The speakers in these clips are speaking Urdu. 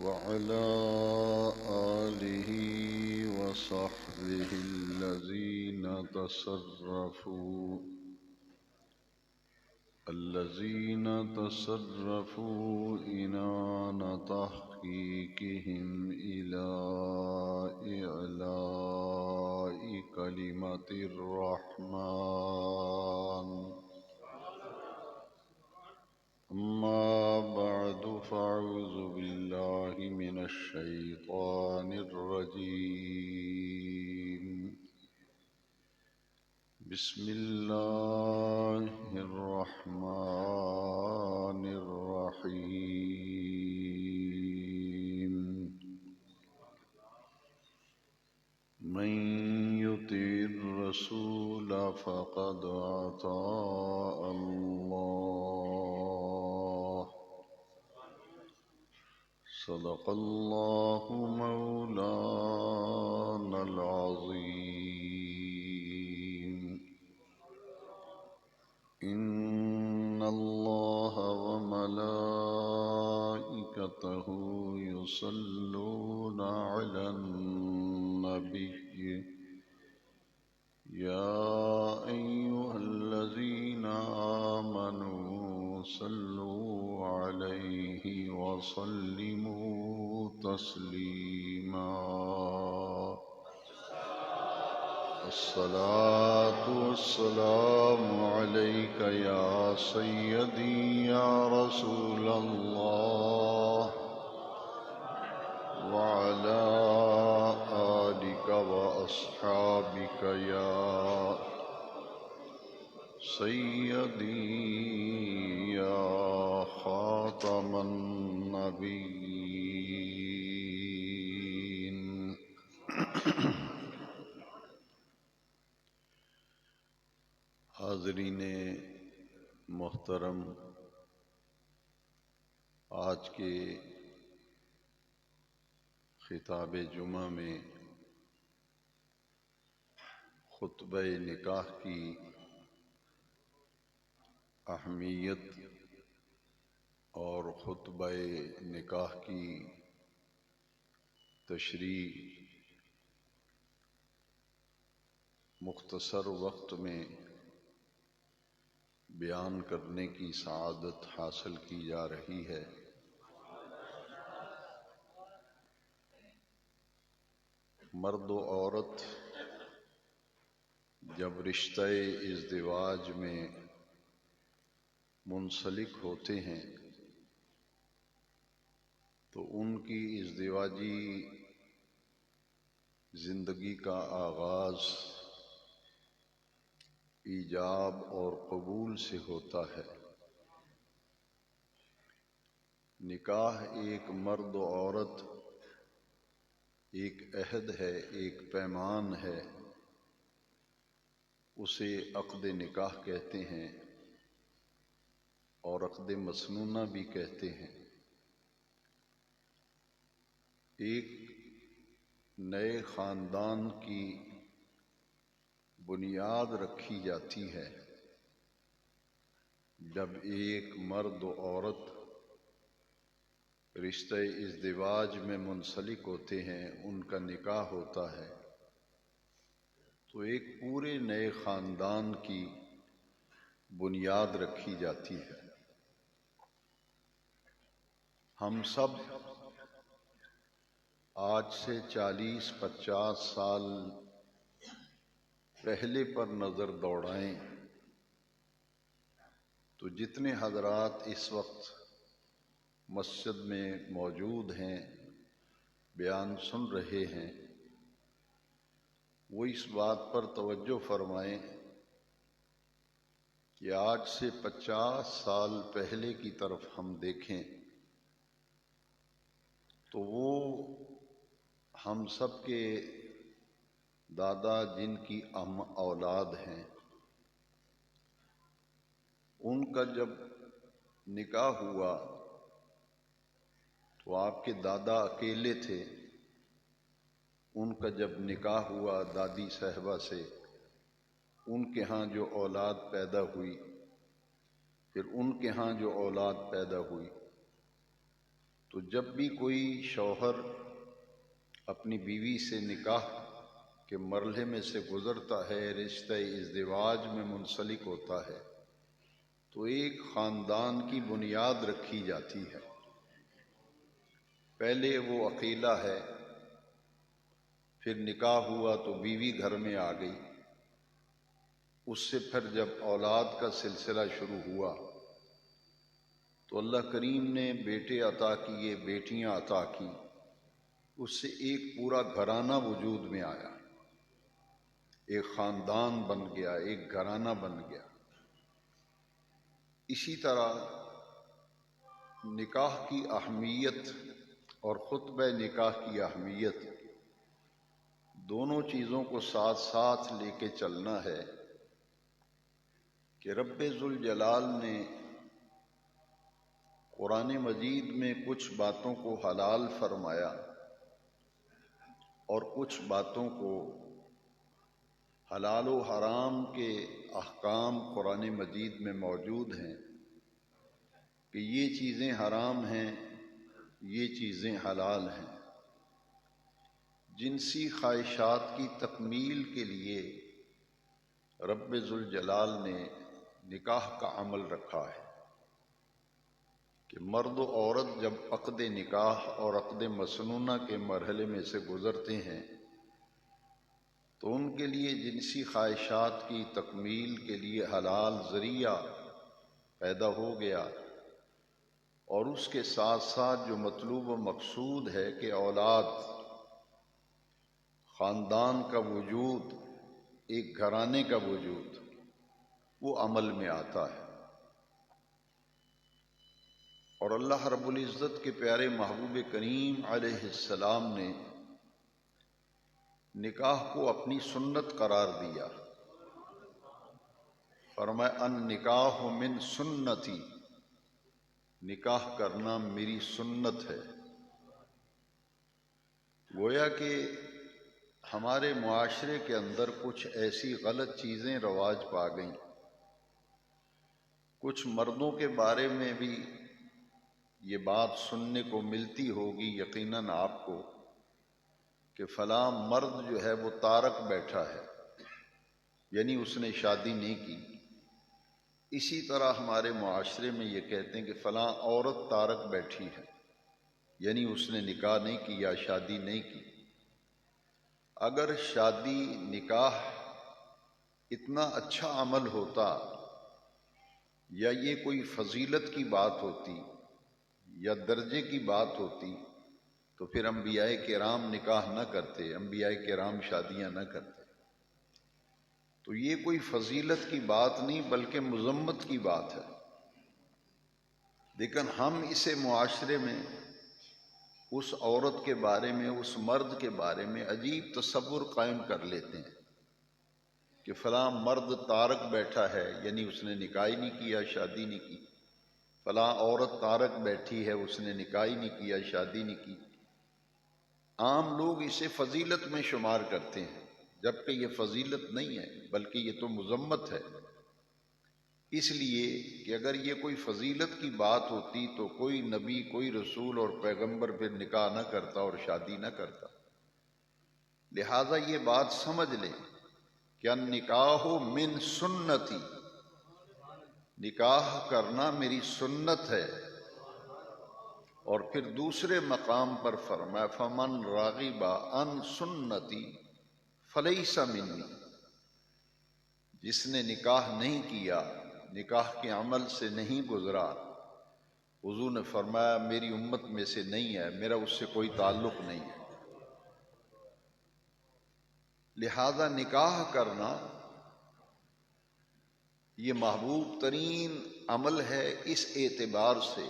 وعلى آله وصحبه الذين تصرفوا إنان تحقيقهم إلى إعلاء كلمة الرحمن. أما بعد فأعوذ بالله من الشيطان الرجيم. بسم الله الرحمن الرحيم. من يطع الرسول فقد أطاع الله. صدق الله مولانا العظيم. إن الله وملائكته يصلون على النبي يا أيها الذين آمنوا صلوا عليه وسلموا تسليما. الصلاة والسلام عليك يا سيدي يا رسول الله وعلى آلك وأصحابك يا سيدي يا خاتم النبيين. حاضرین محترم، آج کے خطاب جمعہ میں خطبہ نکاح کی اہمیت اور خطبہ نکاح کی تشریح مختصر وقت میں بیان کرنے کی سعادت حاصل کی جا رہی ہے۔ مرد و عورت جب رشتہ ازدواج میں منسلک ہوتے ہیں تو ان کی ازدواجی زندگی کا آغاز ایجاب اور قبول سے ہوتا ہے۔ نکاح ایک مرد و عورت، ایک عہد ہے، ایک پیمان ہے، اسے عقد نکاح کہتے ہیں اور عقد مسنونہ بھی کہتے ہیں۔ ایک نئے خاندان کی بنیاد رکھی جاتی ہے جب ایک مرد و عورت رشتہ ازدواج میں منسلک ہوتے ہیں، ان کا نکاح ہوتا ہے تو ایک پورے نئے خاندان کی بنیاد رکھی جاتی ہے۔ ہم سب آج سے 40-50 سال پہلے پر نظر دوڑائیں تو جتنے حضرات اس وقت مسجد میں موجود ہیں، بیان سن رہے ہیں، وہ اس بات پر توجہ فرمائیں کہ آج سے 50 سال پہلے کی طرف ہم دیکھیں تو وہ ہم سب کے دادا جن کی ہم اولاد ہیں، ان کا جب نکاح ہوا تو آپ کے دادا اکیلے تھے، ان کا جب نکاح ہوا دادی صاحبہ سے، ان کے ہاں جو اولاد پیدا ہوئی، پھر ان کے ہاں جو اولاد پیدا ہوئی، تو جب بھی کوئی شوہر اپنی بیوی سے نکاح کے مرحلے میں سے گزرتا ہے، رشتہ ازدواج میں منسلک ہوتا ہے، تو ایک خاندان کی بنیاد رکھی جاتی ہے۔ پہلے وہ اکیلا ہے، پھر نکاح ہوا تو بیوی گھر میں آ گئی، اس سے پھر جب اولاد کا سلسلہ شروع ہوا تو اللہ کریم نے بیٹے عطا کیے، بیٹیاں عطا کی، اس سے ایک پورا گھرانہ وجود میں آیا، ایک خاندان بن گیا، ایک گھرانہ بن گیا۔ اسی طرح نکاح کی اہمیت اور خطبہ نکاح کی اہمیت، دونوں چیزوں کو ساتھ ساتھ لے کے چلنا ہے کہ رب ذوالجلال نے قرآن مجید میں کچھ باتوں کو حلال فرمایا اور کچھ باتوں کو حلال و حرام کے احکام قرآن مجید میں موجود ہیں کہ یہ چیزیں حرام ہیں، یہ چیزیں حلال ہیں۔ جنسی خواہشات کی تکمیل کے لیے رب ذوالجلال نے نکاح کا عمل رکھا ہے کہ مرد و عورت جب عقد نکاح اور عقد مسنونہ کے مرحلے میں سے گزرتے ہیں تو ان کے لیے جنسی خواہشات کی تکمیل کے لیے حلال ذریعہ پیدا ہو گیا، اور اس کے ساتھ ساتھ جو مطلوب و مقصود ہے کہ اولاد، خاندان کا وجود، ایک گھرانے کا وجود، وہ عمل میں آتا ہے۔ اور اللہ رب العزت کے پیارے محبوب کریم علیہ السلام نے نکاح کو اپنی سنت قرار دیا، فرمایا ان نکاح من سنتی، نکاح کرنا میری سنت ہے۔ گویا کہ ہمارے معاشرے کے اندر کچھ ایسی غلط چیزیں رواج پا گئیں، کچھ مردوں کے بارے میں بھی یہ بات سننے کو ملتی ہوگی یقیناً آپ کو کہ فلاں مرد جو ہے وہ تارک بیٹھا ہے، یعنی اس نے شادی نہیں کی۔ اسی طرح ہمارے معاشرے میں یہ کہتے ہیں کہ فلاں عورت تارک بیٹھی ہے، یعنی اس نے نکاح نہیں کیا، شادی نہیں کی۔ اگر شادی نکاح اتنا اچھا عمل ہوتا یا یہ کوئی فضیلت کی بات ہوتی یا درجے کی بات ہوتی تو پھر انبیاء کرام نکاح نہ کرتے، انبیاء کرام شادیاں نہ کرتے۔ تو یہ کوئی فضیلت کی بات نہیں بلکہ مذمت کی بات ہے، لیکن ہم اسے معاشرے میں اس عورت کے بارے میں، اس مرد کے بارے میں عجیب تصور قائم کر لیتے ہیں کہ فلاں مرد تارک بیٹھا ہے، یعنی اس نے نکاح ہی نہیں کیا، شادی نہیں کی۔ فلاں عورت تارک بیٹھی ہے، اس نے نکاح ہی نہیں کیا، شادی نہیں کی۔ عام لوگ اسے فضیلت میں شمار کرتے ہیں، جبکہ یہ فضیلت نہیں ہے بلکہ یہ تو مذمت ہے۔ اس لیے کہ اگر یہ کوئی فضیلت کی بات ہوتی تو کوئی نبی، کوئی رسول اور پیغمبر پھر نکاح نہ کرتا اور شادی نہ کرتا۔ لہٰذا یہ بات سمجھ لیں کہ النکاح من سنتی، نکاح کرنا میری سنت ہے۔ اور پھر دوسرے مقام پر فرمایا فمن راغب عن سنتی فلیس منی، جس نے نکاح نہیں کیا، نکاح کے عمل سے نہیں گزرا، حضور نے فرمایا میری امت میں سے نہیں ہے، میرا اس سے کوئی تعلق نہیں ہے۔ لہذا نکاح کرنا یہ محبوب ترین عمل ہے اس اعتبار سے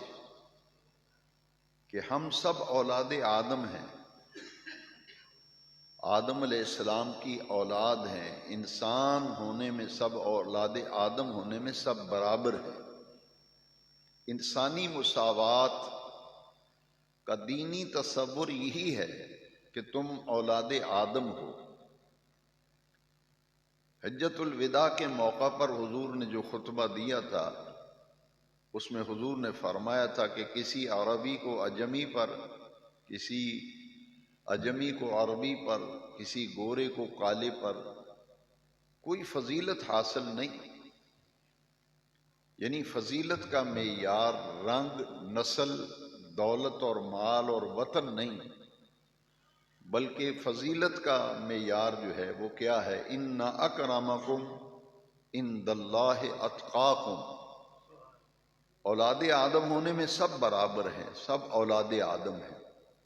کہ ہم سب اولاد آدم ہیں، آدم علیہ السلام کی اولاد ہیں، انسان ہونے میں سب، اولاد آدم ہونے میں سب برابر ہیں۔ انسانی مساوات کا دینی تصور یہی ہے کہ تم اولاد آدم ہو۔ حجۃ الوداع کے موقع پر حضور نے جو خطبہ دیا تھا اس میں حضور نے فرمایا تھا کہ کسی عربی کو اجمی پر، کسی اجمی کو عربی پر، کسی گورے کو کالے پر کوئی فضیلت حاصل نہیں، یعنی فضیلت کا معیار رنگ، نسل، دولت اور مال اور وطن نہیں، بلکہ فضیلت کا معیار جو ہے وہ کیا ہے؟ ان اکرمکم عند اللہ اتقاکم۔ اولاد آدم ہونے میں سب برابر ہیں، سب اولاد آدم ہیں،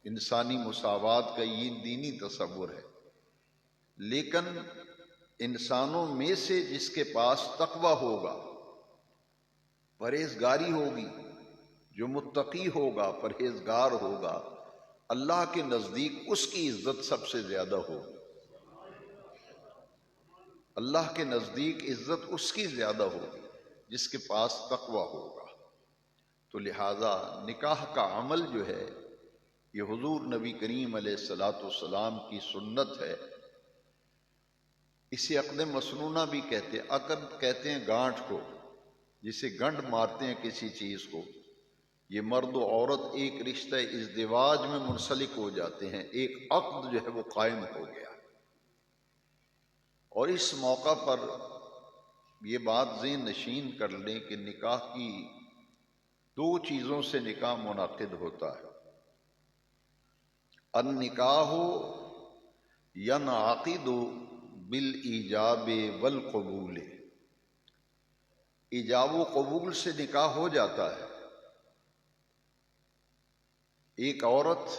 انسانی مساوات کا یہ دینی تصور ہے، لیکن انسانوں میں سے جس کے پاس تقوی ہوگا، پرہیزگاری ہوگی، جو متقی ہوگا، پرہیزگار ہوگا، اللہ کے نزدیک اس کی عزت سب سے زیادہ ہوگی۔ اللہ کے نزدیک عزت اس کی زیادہ ہوگی جس کے پاس تقوی ہوگا۔ تو لہذا نکاح کا عمل جو ہے یہ حضور نبی کریم علیہ الصلاۃ والسلام کی سنت ہے۔ اسے عقد مسنونہ بھی کہتے ہیں۔ عقد کہتے ہیں گانٹھ کو، جسے گنڈ مارتے ہیں کسی چیز کو۔ یہ مرد و عورت ایک رشتہ ازدواج میں منسلک ہو جاتے ہیں، ایک عقد جو ہے وہ قائم ہو گیا۔ اور اس موقع پر یہ بات ذہن نشین کر لیں کہ نکاح کی دو چیزوں سے نکاح منعقد ہوتا ہے۔ النکاح ینعقد بالایجاب والقبول، ایجاب و قبول سے نکاح ہو جاتا ہے۔ ایک عورت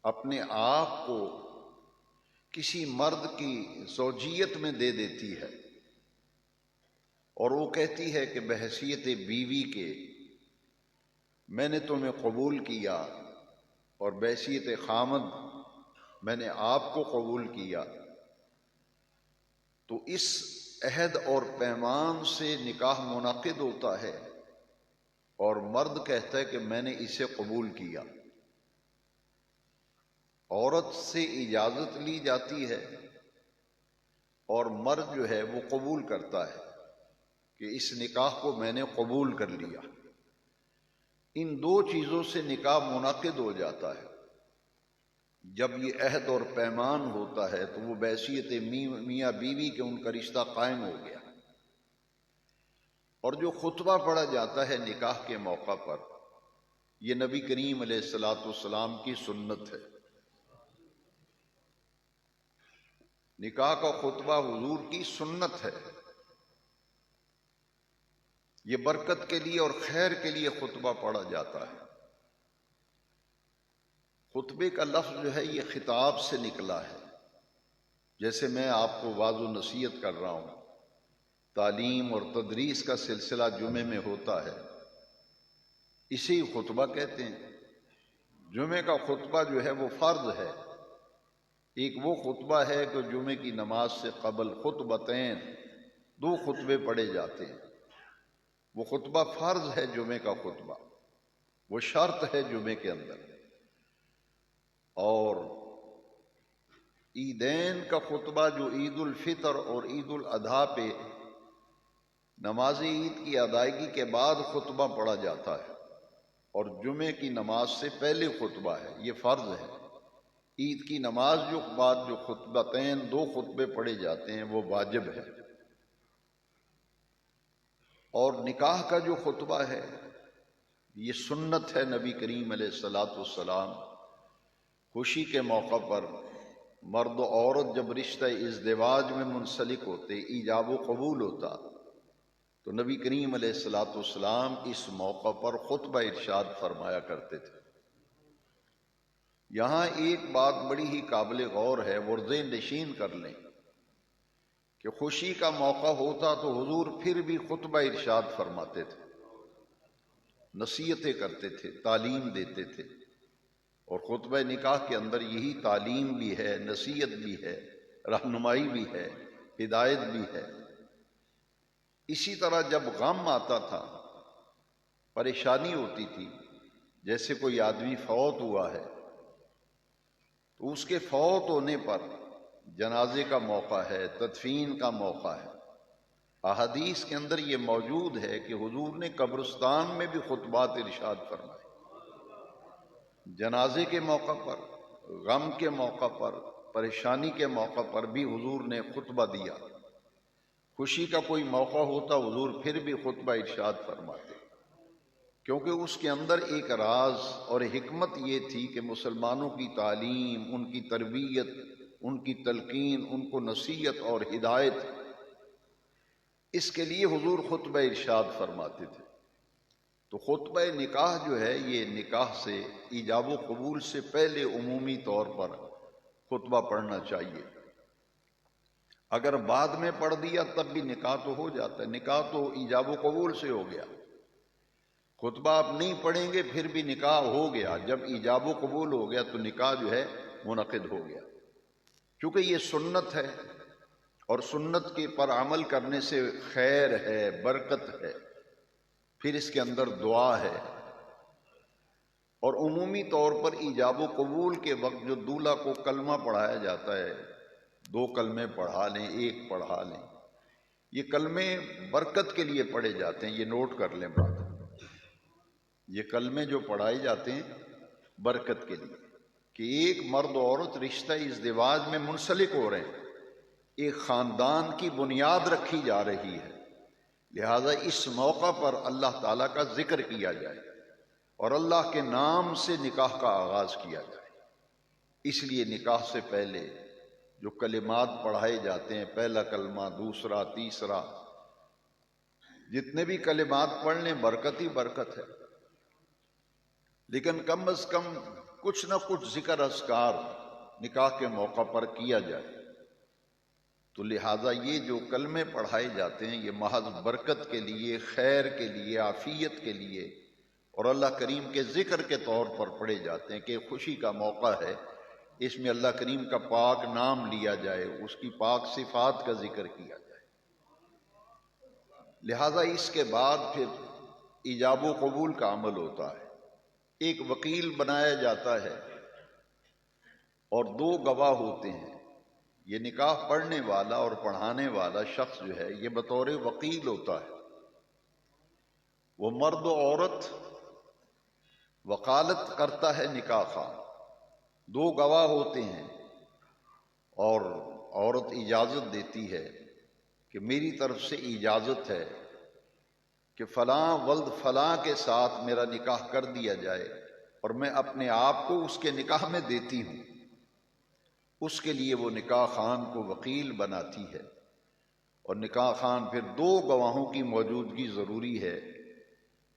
اپنے آپ کو کسی مرد کی زوجیت میں دے دیتی ہے اور وہ کہتی ہے کہ بحیثیت بیوی کے میں نے تمہیں قبول کیا، اور بحیثیت خامد میں نے آپ کو قبول کیا۔ تو اس عہد اور پیمان سے نکاح منعقد ہوتا ہے، اور مرد کہتا ہے کہ میں نے اسے قبول کیا۔ عورت سے اجازت لی جاتی ہے اور مرد جو ہے وہ قبول کرتا ہے کہ اس نکاح کو میں نے قبول کر لیا۔ ان دو چیزوں سے نکاح منعقد ہو جاتا ہے۔ جب یہ عہد اور پیمان ہوتا ہے تو وہ بحیثیت میاں بیوی کے ان کا رشتہ قائم ہو گیا۔ اور جو خطبہ پڑھا جاتا ہے نکاح کے موقع پر، یہ نبی کریم علیہ الصلاۃ والسلام کی سنت ہے۔ نکاح کا خطبہ حضور کی سنت ہے۔ یہ برکت کے لیے اور خیر کے لیے خطبہ پڑھا جاتا ہے۔ خطبے کا لفظ جو ہے یہ خطاب سے نکلا ہے، جیسے میں آپ کو واعظ و نصیحت کر رہا ہوں، تعلیم اور تدریس کا سلسلہ جمعے میں ہوتا ہے، اسی خطبہ کہتے ہیں۔ جمعے کا خطبہ جو ہے وہ فرض ہے۔ ایک وہ خطبہ ہے کہ جمعے کی نماز سے قبل خطبتین، دو خطبے پڑھے جاتے ہیں، وہ خطبہ فرض ہے۔ جمعے کا خطبہ وہ شرط ہے جمعے کے اندر۔ اور عیدین کا خطبہ جو عید الفطر اور عید الاضحیٰ پہ نماز عید کی ادائیگی کے بعد خطبہ پڑھا جاتا ہے، اور جمعے کی نماز سے پہلے خطبہ ہے، یہ فرض ہے۔ عید کی نماز جو بعد جو خطبتین، دو خطبے پڑھے جاتے ہیں، وہ واجب ہے۔ اور نکاح کا جو خطبہ ہے یہ سنت ہے نبی کریم علیہ الصلاۃ والسلام۔ خوشی کے موقع پر مرد و عورت جب رشتہ ازدواج میں منسلک ہوتے، ایجاب و قبول ہوتا، تو نبی کریم علیہ الصلاۃ والسلام اس موقع پر خطبہ ارشاد فرمایا کرتے تھے۔ یہاں ایک بات بڑی ہی قابل غور ہے، ورزے نشین کر لیں کہ خوشی کا موقع ہوتا تو حضور پھر بھی خطبہ ارشاد فرماتے تھے، نصیحتیں کرتے تھے، تعلیم دیتے تھے۔ اور خطبہ نکاح کے اندر یہی تعلیم بھی ہے، نصیحت بھی ہے، رہنمائی بھی ہے، ہدایت بھی ہے۔ اسی طرح جب غم آتا تھا، پریشانی ہوتی تھی، جیسے کوئی آدمی فوت ہوا ہے تو اس کے فوت ہونے پر جنازے کا موقع ہے، تدفین کا موقع ہے، احادیث کے اندر یہ موجود ہے کہ حضور نے قبرستان میں بھی خطبات ارشاد فرمائے، جنازے کے موقع پر، غم کے موقع پر، پریشانی کے موقع پر بھی حضور نے خطبہ دیا، خوشی کا کوئی موقع ہوتا حضور پھر بھی خطبہ ارشاد فرماتے، کیونکہ اس کے اندر ایک راز اور حکمت یہ تھی کہ مسلمانوں کی تعلیم، ان کی تربیت، ان کی تلقین، ان کو نصیحت اور ہدایت، اس کے لیے حضور خطبہ ارشاد فرماتے تھے۔ تو خطبہ نکاح جو ہے یہ نکاح سے، ایجاب و قبول سے پہلے عمومی طور پر خطبہ پڑھنا چاہیے۔ اگر بعد میں پڑھ دیا تب بھی نکاح تو ہو جاتا ہے، نکاح تو ایجاب و قبول سے ہو گیا۔ خطبہ آپ نہیں پڑھیں گے پھر بھی نکاح ہو گیا، جب ایجاب و قبول ہو گیا تو نکاح جو ہے منعقد ہو گیا۔ چونکہ یہ سنت ہے اور سنت کے پر عمل کرنے سے خیر ہے، برکت ہے، پھر اس کے اندر دعا ہے۔ اور عمومی طور پر ایجاب و قبول کے وقت جو دولہا کو کلمہ پڑھایا جاتا ہے، 2 کلمے پڑھا لیں، 1 پڑھا لیں، یہ کلمے برکت کے لیے پڑھے جاتے ہیں، یہ نوٹ کر لیں بات۔ یہ کلمے جو پڑھائے جاتے ہیں برکت کے لیے، کہ ایک مرد و عورت رشتہ ازدواج میں منسلک ہو رہے ہیں، ایک خاندان کی بنیاد رکھی جا رہی ہے، لہذا اس موقع پر اللہ تعالیٰ کا ذکر کیا جائے اور اللہ کے نام سے نکاح کا آغاز کیا جائے۔ اس لیے نکاح سے پہلے جو کلمات پڑھائے جاتے ہیں، پہلا کلمہ، دوسرا، تیسرا، جتنے بھی کلمات پڑھ لیں برکت ہی برکت ہے، لیکن کم از کم کچھ نہ کچھ ذکر اذکار نکاح کے موقع پر کیا جائے۔ تو لہٰذا یہ جو کلمے پڑھائے جاتے ہیں یہ محض برکت کے لیے، خیر کے لیے، عافیت کے لیے اور اللہ کریم کے ذکر کے طور پر پڑھے جاتے ہیں، کہ خوشی کا موقع ہے، اس میں اللہ کریم کا پاک نام لیا جائے، اس کی پاک صفات کا ذکر کیا جائے۔ لہٰذا اس کے بعد پھر ایجاب و قبول کا عمل ہوتا ہے، ایک وکیل بنایا جاتا ہے اور 2 گواہ ہوتے ہیں۔ یہ نکاح پڑھنے والا اور پڑھانے والا شخص جو ہے یہ بطور وکیل ہوتا ہے، وہ مرد و عورت وکالت کرتا ہے نکاح خواہ، 2 گواہ ہوتے ہیں اور عورت اجازت دیتی ہے کہ میری طرف سے اجازت ہے کہ فلاں ولد فلاں کے ساتھ میرا نکاح کر دیا جائے، اور میں اپنے آپ کو اس کے نکاح میں دیتی ہوں۔ اس کے لیے وہ نکاح خان کو وکیل بناتی ہے، اور نکاح خان پھر 2 گواہوں کی موجودگی ضروری ہے۔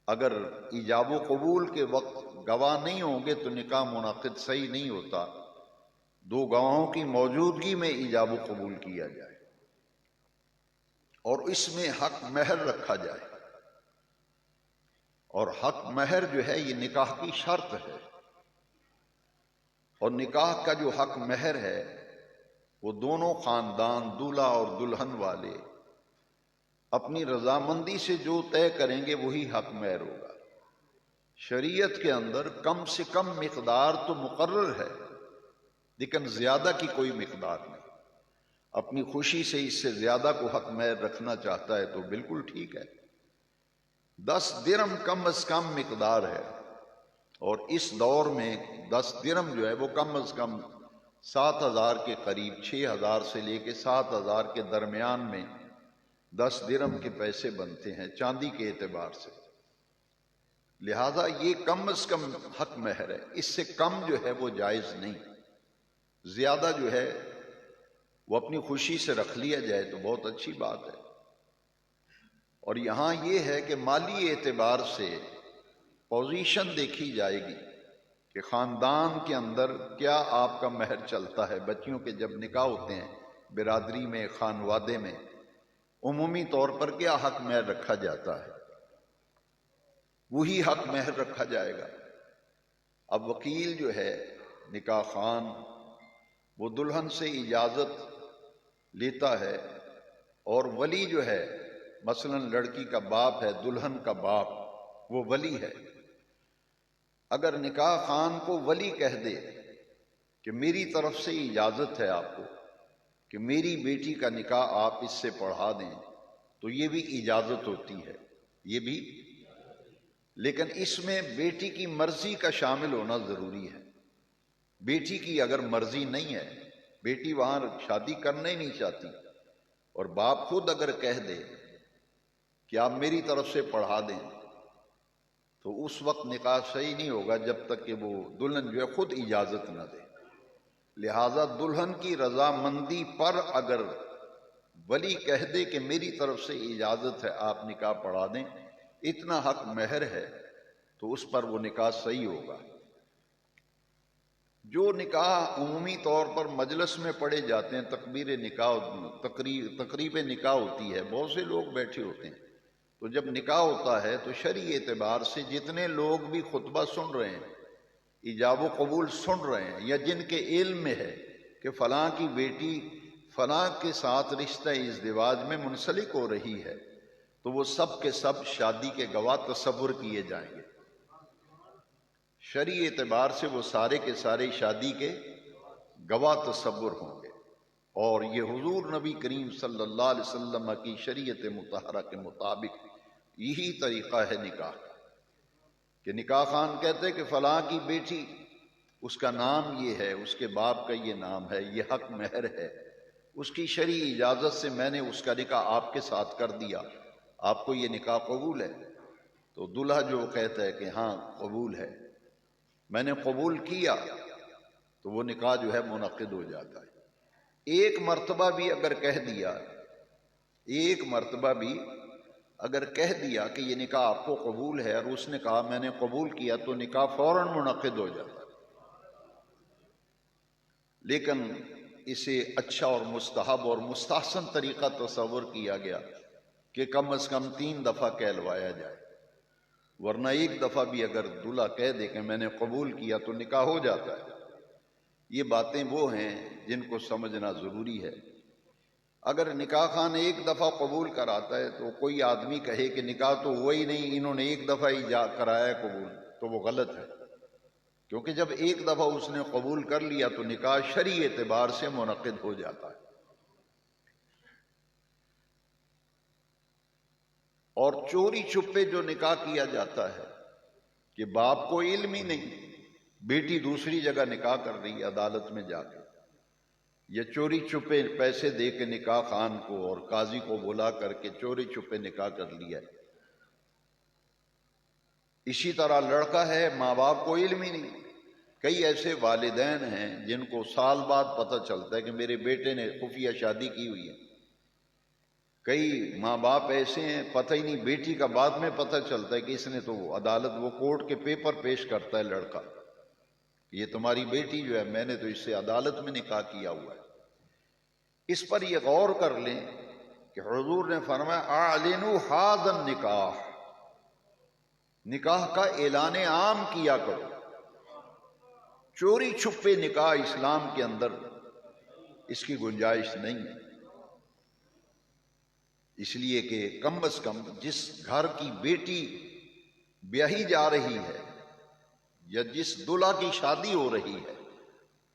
اگر ایجاب و قبول کے وقت گواہ نہیں ہوں گے تو نکاح منعقد صحیح نہیں ہوتا، 2 گواہوں کی موجودگی میں ایجاب و قبول کیا جائے اور اس میں حق مہر رکھا جائے، اور حق مہر جو ہے یہ نکاح کی شرط ہے، اور نکاح کا جو حق مہر ہے وہ دونوں خاندان، دولہا اور دلہن والے اپنی رضامندی سے جو طے کریں گے وہی حق مہر ہوگا۔ شریعت کے اندر کم سے کم مقدار تو مقرر ہے، لیکن زیادہ کی کوئی مقدار نہیں۔ اپنی خوشی سے اس سے زیادہ کو حق مہر رکھنا چاہتا ہے تو بالکل ٹھیک ہے، 10 درہم کم از کم مقدار ہے، اور اس دور میں 10 درہم جو ہے وہ کم از کم 7,000 کے قریب، 6,000 سے لے کے 7,000 کے درمیان میں 10 درہم کے پیسے بنتے ہیں چاندی کے اعتبار سے۔ لہذا یہ کم از کم حق مہر ہے، اس سے کم جو ہے وہ جائز نہیں، زیادہ جو ہے وہ اپنی خوشی سے رکھ لیا جائے تو بہت اچھی بات ہے۔ اور یہاں یہ ہے کہ مالی اعتبار سے پوزیشن دیکھی جائے گی کہ خاندان کے اندر کیا آپ کا مہر چلتا ہے۔ بچیوں کے جب نکاح ہوتے ہیں برادری میں، خانوادے میں، عمومی طور پر کیا حق مہر رکھا جاتا ہے، وہی حق مہر رکھا جائے گا۔ اب وکیل جو ہے نکاح خان وہ دلہن سے اجازت لیتا ہے، اور ولی جو ہے مثلا لڑکی کا باپ ہے، دلہن کا باپ، وہ ولی ہے۔ اگر نکاح خان کو ولی کہہ دے کہ میری طرف سے اجازت ہے آپ کو کہ میری بیٹی کا نکاح آپ اس سے پڑھا دیں، تو یہ بھی اجازت ہوتی ہے، یہ بھی، لیکن اس میں بیٹی کی مرضی کا شامل ہونا ضروری ہے۔ بیٹی کی اگر مرضی نہیں ہے، بیٹی وہاں شادی کرنا ہی نہیں چاہتی، اور باپ خود اگر کہہ دے کہ آپ میری طرف سے پڑھا دیں، تو اس وقت نکاح صحیح نہیں ہوگا جب تک کہ وہ دلہن جو ہے خود اجازت نہ دے۔ لہذا دلہن کی رضامندی پر اگر ولی کہہ دے کہ میری طرف سے اجازت ہے آپ نکاح پڑھا دیں، اتنا حق مہر ہے، تو اس پر وہ نکاح صحیح ہوگا۔ جو نکاح عمومی طور پر مجلس میں پڑھے جاتے ہیں، تکبیر نکاح، تقریب نکاح ہوتی ہے، بہت سے لوگ بیٹھے ہوتے ہیں، تو جب نکاح ہوتا ہے تو شرعی اعتبار سے جتنے لوگ بھی خطبہ سن رہے ہیں، ایجاب و قبول سن رہے ہیں، یا جن کے علم میں ہے کہ فلاں کی بیٹی فلاں کے ساتھ رشتہ ازدواج میں منسلک ہو رہی ہے، تو وہ سب کے سب شادی کے گواہ تصور کیے جائیں گے۔ شرعی اعتبار سے وہ سارے کے سارے شادی کے گواہ تصور ہوں گے، اور یہ حضور نبی کریم صلی اللہ علیہ وسلم کی شریعت مطہرہ کے مطابق یہی طریقہ ہے نکاح کا، کہ نکاح خان کہتے کہ فلاں کی بیٹی، اس کا نام یہ ہے، اس کے باپ کا یہ نام ہے، یہ حق مہر ہے، اس کی شرعی اجازت سے میں نے اس کا نکاح آپ کے ساتھ کر دیا، آپ کو یہ نکاح قبول ہے؟ تو دلہا جو کہتا ہے کہ ہاں قبول ہے، میں نے قبول کیا، تو وہ نکاح جو ہے منعقد ہو جاتا ہے۔ ایک مرتبہ بھی اگر کہہ دیا، ایک مرتبہ بھی اگر کہہ دیا کہ یہ نکاح آپ کو قبول ہے، اور اس نے کہا میں نے قبول کیا، تو نکاح فوراً منعقد ہو جاتا ہے۔ لیکن اسے اچھا اور مستحب اور مستحسن طریقہ تصور کیا گیا کہ کم از کم 3 دفعہ کہلوایا جائے، ورنہ ایک دفعہ بھی اگر دلہا کہہ دے کہ میں نے قبول کیا تو نکاح ہو جاتا ہے۔ یہ باتیں وہ ہیں جن کو سمجھنا ضروری ہے۔ اگر نکاح خان ایک دفعہ قبول کراتا ہے تو کوئی آدمی کہے کہ نکاح تو ہوا ہی نہیں، انہوں نے ایک دفعہ ہی کرایا ہے قبول، تو وہ غلط ہے، کیونکہ جب ایک دفعہ اس نے قبول کر لیا تو نکاح شرعی اعتبار سے منعقد ہو جاتا ہے۔ اور چوری چھپے جو نکاح کیا جاتا ہے کہ باپ کو علم ہی نہیں، بیٹی دوسری جگہ نکاح کر رہی ہے عدالت میں جا کے، یا چوری چھپے پیسے دے کے نکاح خان کو اور قاضی کو بلا کر کے چوری چھپے نکاح کر لیا ہے۔ اسی طرح لڑکا ہے، ماں باپ کو علم ہی نہیں۔ کئی ایسے والدین ہیں جن کو سال بعد پتہ چلتا ہے کہ میرے بیٹے نے خفیہ شادی کی ہوئی ہے۔ کئی ماں باپ ایسے ہیں پتہ ہی نہیں، بیٹی کا بعد میں پتہ چلتا ہے کہ اس نے تو عدالت، وہ کورٹ کے پیپر پیش کرتا ہے لڑکا، یہ تمہاری بیٹی جو ہے میں نے تو اس سے عدالت میں نکاح کیا ہوا ہے۔ اس پر یہ غور کر لیں کہ حضور نے فرمایا اعلنوا ھذا النکاح، نکاح کا اعلان عام کیا کرو۔ چوری چھپے نکاح اسلام کے اندر اس کی گنجائش نہیں ہے، اس لیے کہ کم از کم جس گھر کی بیٹی بیاہی جا رہی ہے یا جس دلہا کی شادی ہو رہی ہے،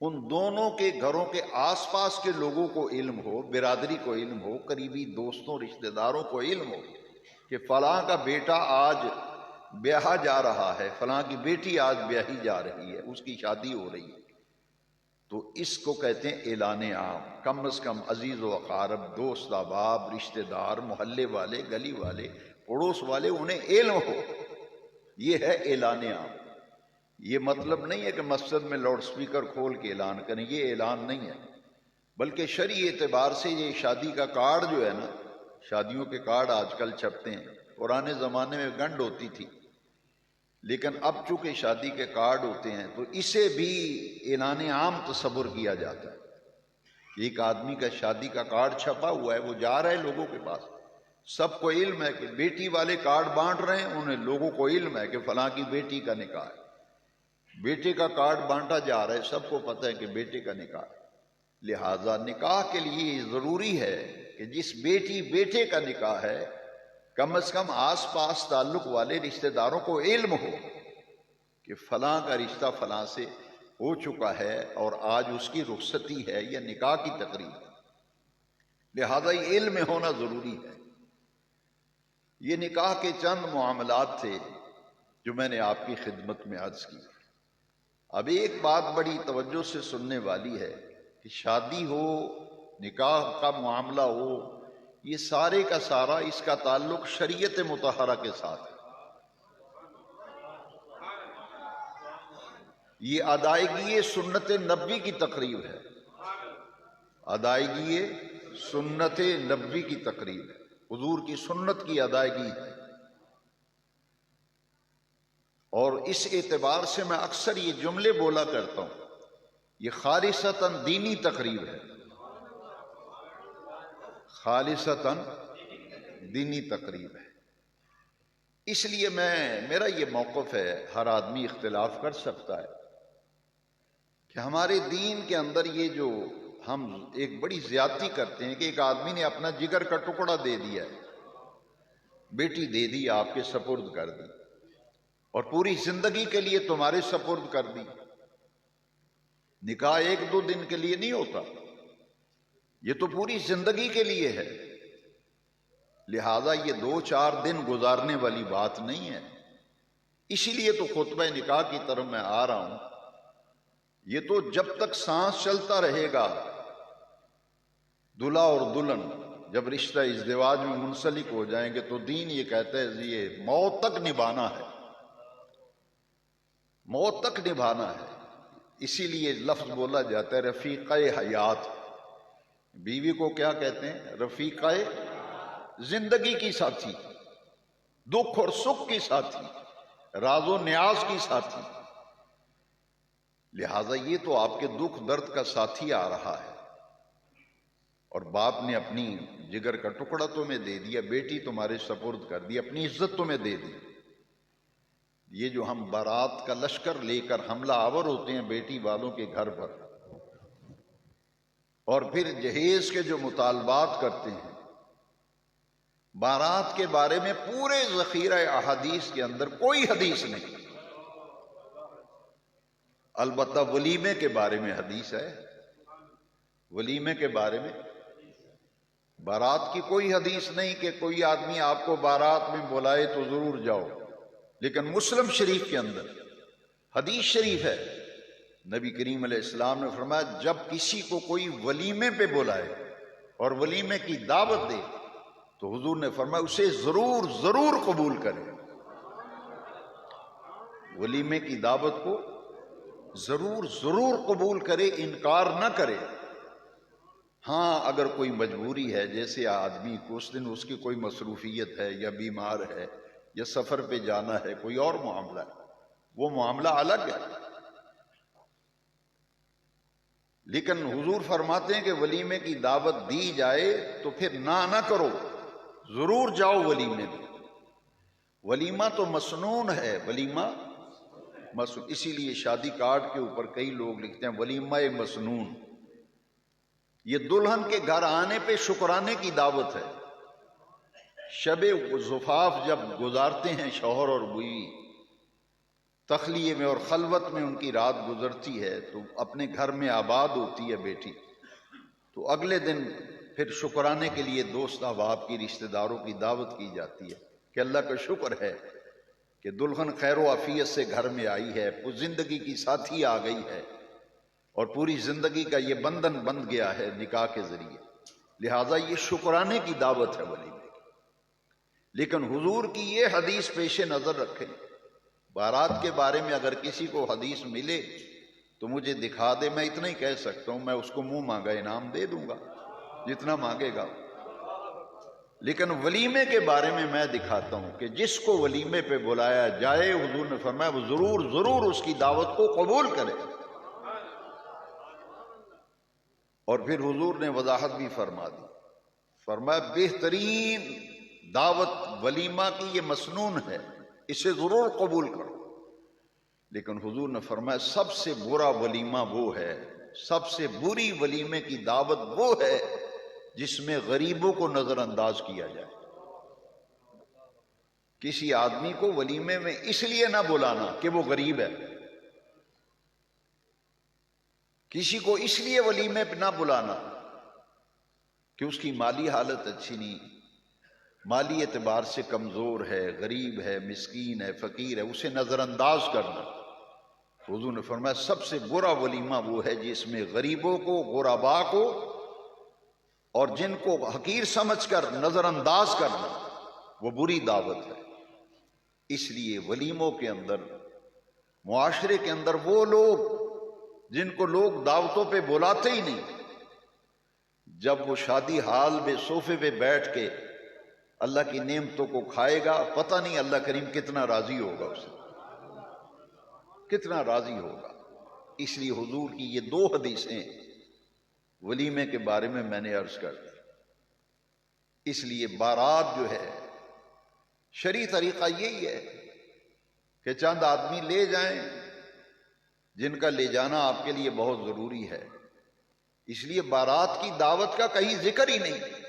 ان دونوں کے گھروں کے آس پاس کے لوگوں کو علم ہو، برادری کو علم ہو، قریبی دوستوں رشتہ داروں کو علم ہو کہ فلاں کا بیٹا آج بیاہا جا رہا ہے، فلاں کی بیٹی آج بیاہی جا رہی ہے، اس کی شادی ہو رہی ہے، تو اس کو کہتے ہیں اعلان عام۔ کم از کم عزیز و اقارب، دوست احباب، رشتہ دار، محلے والے، گلی والے، پڑوس والے، انہیں علم ہو، یہ ہے اعلان عام۔ یہ مطلب نہیں ہے کہ مسجد میں لاؤڈ سپیکر کھول کے اعلان کریں، یہ اعلان نہیں ہے، بلکہ شرعی اعتبار سے یہ شادی کا کارڈ جو ہے نا، شادیوں کے کارڈ آج کل چھپتے ہیں، پرانے زمانے میں گنڈ ہوتی تھی، لیکن اب چونکہ شادی کے کارڈ ہوتے ہیں تو اسے بھی اعلان عام تصور کیا جاتا ہے۔ ایک آدمی کا شادی کا کارڈ چھپا ہوا ہے، وہ جا رہا ہے لوگوں کے پاس، سب کو علم ہے کہ بیٹی والے کارڈ بانٹ رہے ہیں، انہیں لوگوں کو علم ہے کہ فلاں کی بیٹی کا نکاح ہے، بیٹے کا کارڈ بانٹا جا رہا ہے، سب کو پتہ ہے کہ بیٹے کا نکاح ہے۔ لہذا نکاح کے لیے ضروری ہے کہ جس بیٹی بیٹے کا نکاح ہے، کم از کم آس پاس تعلق والے رشتہ داروں کو علم ہو کہ فلاں کا رشتہ فلاں سے ہو چکا ہے اور آج اس کی رخصتی ہے یا نکاح کی تقریب ہے۔ لہذا یہ علم ہونا ضروری ہے۔ یہ نکاح کے چند معاملات تھے جو میں نے آپ کی خدمت میں عرض کی۔ اب ایک بات بڑی توجہ سے سننے والی ہے کہ شادی ہو، نکاح کا معاملہ ہو، یہ سارے کا سارا اس کا تعلق شریعت مطہرہ کے ساتھ ہے۔ یہ ادائیگی سنت نبوی کی تقریب ہے، ادائیگی سنت نبوی کی تقریب ہے، حضور کی سنت کی ادائیگی ہے۔ اور اس اعتبار سے میں اکثر یہ جملے بولا کرتا ہوں، یہ خالصتاً دینی تقریب ہے، خالصتاً دینی تقریب ہے۔ اس لیے میرا یہ موقف ہے، ہر آدمی اختلاف کر سکتا ہے کہ ہمارے دین کے اندر یہ جو ہم ایک بڑی زیادتی کرتے ہیں کہ ایک آدمی نے اپنا جگر کا ٹکڑا دے دیا ہے، بیٹی دے دی، آپ کے سپرد کر دی، اور پوری زندگی کے لیے تمہارے سپرد کر دی۔ نکاح ایک دو دن کے لیے نہیں ہوتا، یہ تو پوری زندگی کے لیے ہے، لہذا یہ 2-4 دن گزارنے والی بات نہیں ہے۔ اسی لیے تو خطبہ نکاح کی طرف میں آ رہا ہوں، یہ تو جب تک سانس چلتا رہے گا، دلہا اور دلہن جب رشتہ ازدواج میں منسلک ہو جائیں گے تو دین یہ کہتا ہے یہ موت تک نبھانا ہے، موت تک نبھانا ہے۔ اسی لیے لفظ بولا جاتا ہے رفیقہ حیات۔ بیوی کو کیا کہتے ہیں؟ رفیقہ زندگی کی ساتھی، دکھ اور سکھ کی ساتھی، راز و نیاز کی ساتھی۔ لہذا یہ تو آپ کے دکھ درد کا ساتھی آ رہا ہے، اور باپ نے اپنی جگر کا ٹکڑا تمہیں دے دیا، بیٹی تمہارے سپرد کر دی، اپنی عزت تمہیں دے دی۔ یہ جو ہم بارات کا لشکر لے کر حملہ آور ہوتے ہیں بیٹی والوں کے گھر پر، اور پھر جہیز کے جو مطالبات کرتے ہیں، بارات کے بارے میں پورے ذخیرہ احادیث کے اندر کوئی حدیث نہیں، البتہ ولیمے کے بارے میں حدیث ہے، ولیمے کے بارے میں۔ بارات کی کوئی حدیث نہیں کہ کوئی آدمی آپ کو بارات میں بلائے تو ضرور جاؤ، لیکن مسلم شریف کے اندر حدیث شریف ہے، نبی کریم علیہ السلام نے فرمایا جب کسی کو کوئی ولیمے پہ بلائے اور ولیمے کی دعوت دے تو حضور نے فرمایا اسے ضرور ضرور قبول کرے، ولیمے کی دعوت کو ضرور ضرور قبول کرے، انکار نہ کرے۔ ہاں اگر کوئی مجبوری ہے، جیسے آدمی کو اس دن اس کی کوئی مصروفیت ہے یا بیمار ہے یا سفر پہ جانا ہے، کوئی اور معاملہ ہے، وہ معاملہ الگ ہے، لیکن حضور فرماتے ہیں کہ ولیمے کی دعوت دی جائے تو پھر نہ کرو، ضرور جاؤ ولیمے میں۔ ولیمہ تو مسنون ہے، ولیمہ مسنون، اسی لیے شادی کارڈ کے اوپر کئی لوگ لکھتے ہیں ولیمہ مسنون۔ یہ دلہن کے گھر آنے پہ شکرانے کی دعوت ہے۔ شب زفاف جب گزارتے ہیں شوہر اور بیوی، تخلیے میں اور خلوت میں ان کی رات گزرتی ہے تو اپنے گھر میں آباد ہوتی ہے بیٹی، تو اگلے دن پھر شکرانے کے لیے دوست احباب کی، رشتہ داروں کی دعوت کی جاتی ہے کہ اللہ کا شکر ہے کہ دلہن خیر و عافیت سے گھر میں آئی ہے، زندگی کی ساتھی آ گئی ہے، اور پوری زندگی کا یہ بندھن بندھ گیا ہے نکاح کے ذریعے، لہذا یہ شکرانے کی دعوت ہے ولیمے کی۔ لیکن حضور کی یہ حدیث پیش نظر رکھیں، بارات کے بارے میں اگر کسی کو حدیث ملے تو مجھے دکھا دے، میں اتنا ہی کہہ سکتا ہوں، میں اس کو منہ مانگا انعام دے دوں گا جتنا مانگے گا۔ لیکن ولیمے کے بارے میں دکھاتا ہوں کہ جس کو ولیمے پہ بلایا جائے، حضور نے فرمایا وہ ضرور ضرور اس کی دعوت کو قبول کرے۔ اور پھر حضور نے وضاحت بھی فرما دی، فرمایا بہترین دعوت ولیمہ کی یہ مسنون ہے، اسے ضرور قبول کرو۔ لیکن حضور نے فرمایا سب سے برا ولیمہ وہ ہے، سب سے بری ولیمے کی دعوت وہ ہے جس میں غریبوں کو نظر انداز کیا جائے۔ کسی آدمی کو ولیمے میں اس لیے نہ بلانا کہ وہ غریب ہے، کسی کو اس لیے ولیمے پہ نہ بلانا کہ اس کی مالی حالت اچھی نہیں، مالی اعتبار سے کمزور ہے، غریب ہے، مسکین ہے، فقیر ہے، اسے نظر انداز کرنا، حضور نے فرمایا سب سے برا ولیمہ وہ ہے جس میں غریبوں کو، غرباء کو اور جن کو حقیر سمجھ کر نظر انداز کرنا، وہ بری دعوت ہے۔ اس لیے ولیموں کے اندر، معاشرے کے اندر وہ لوگ جن کو لوگ دعوتوں پہ بلاتے ہی نہیں، جب وہ شادی حال میں صوفے پہ بیٹھ کے اللہ کی نعمتوں کو کھائے گا، پتہ نہیں اللہ کریم کتنا راضی ہوگا اسے، کتنا راضی ہوگا۔ اس لیے حضور کی یہ دو حدیثیں ولیمے کے بارے میں نے عرض کر دی۔ اس لیے بارات جو ہے، شرعی طریقہ یہی ہے کہ چند آدمی لے جائیں جن کا لے جانا آپ کے لیے بہت ضروری ہے۔ اس لیے بارات کی دعوت کا کہیں ذکر ہی نہیں،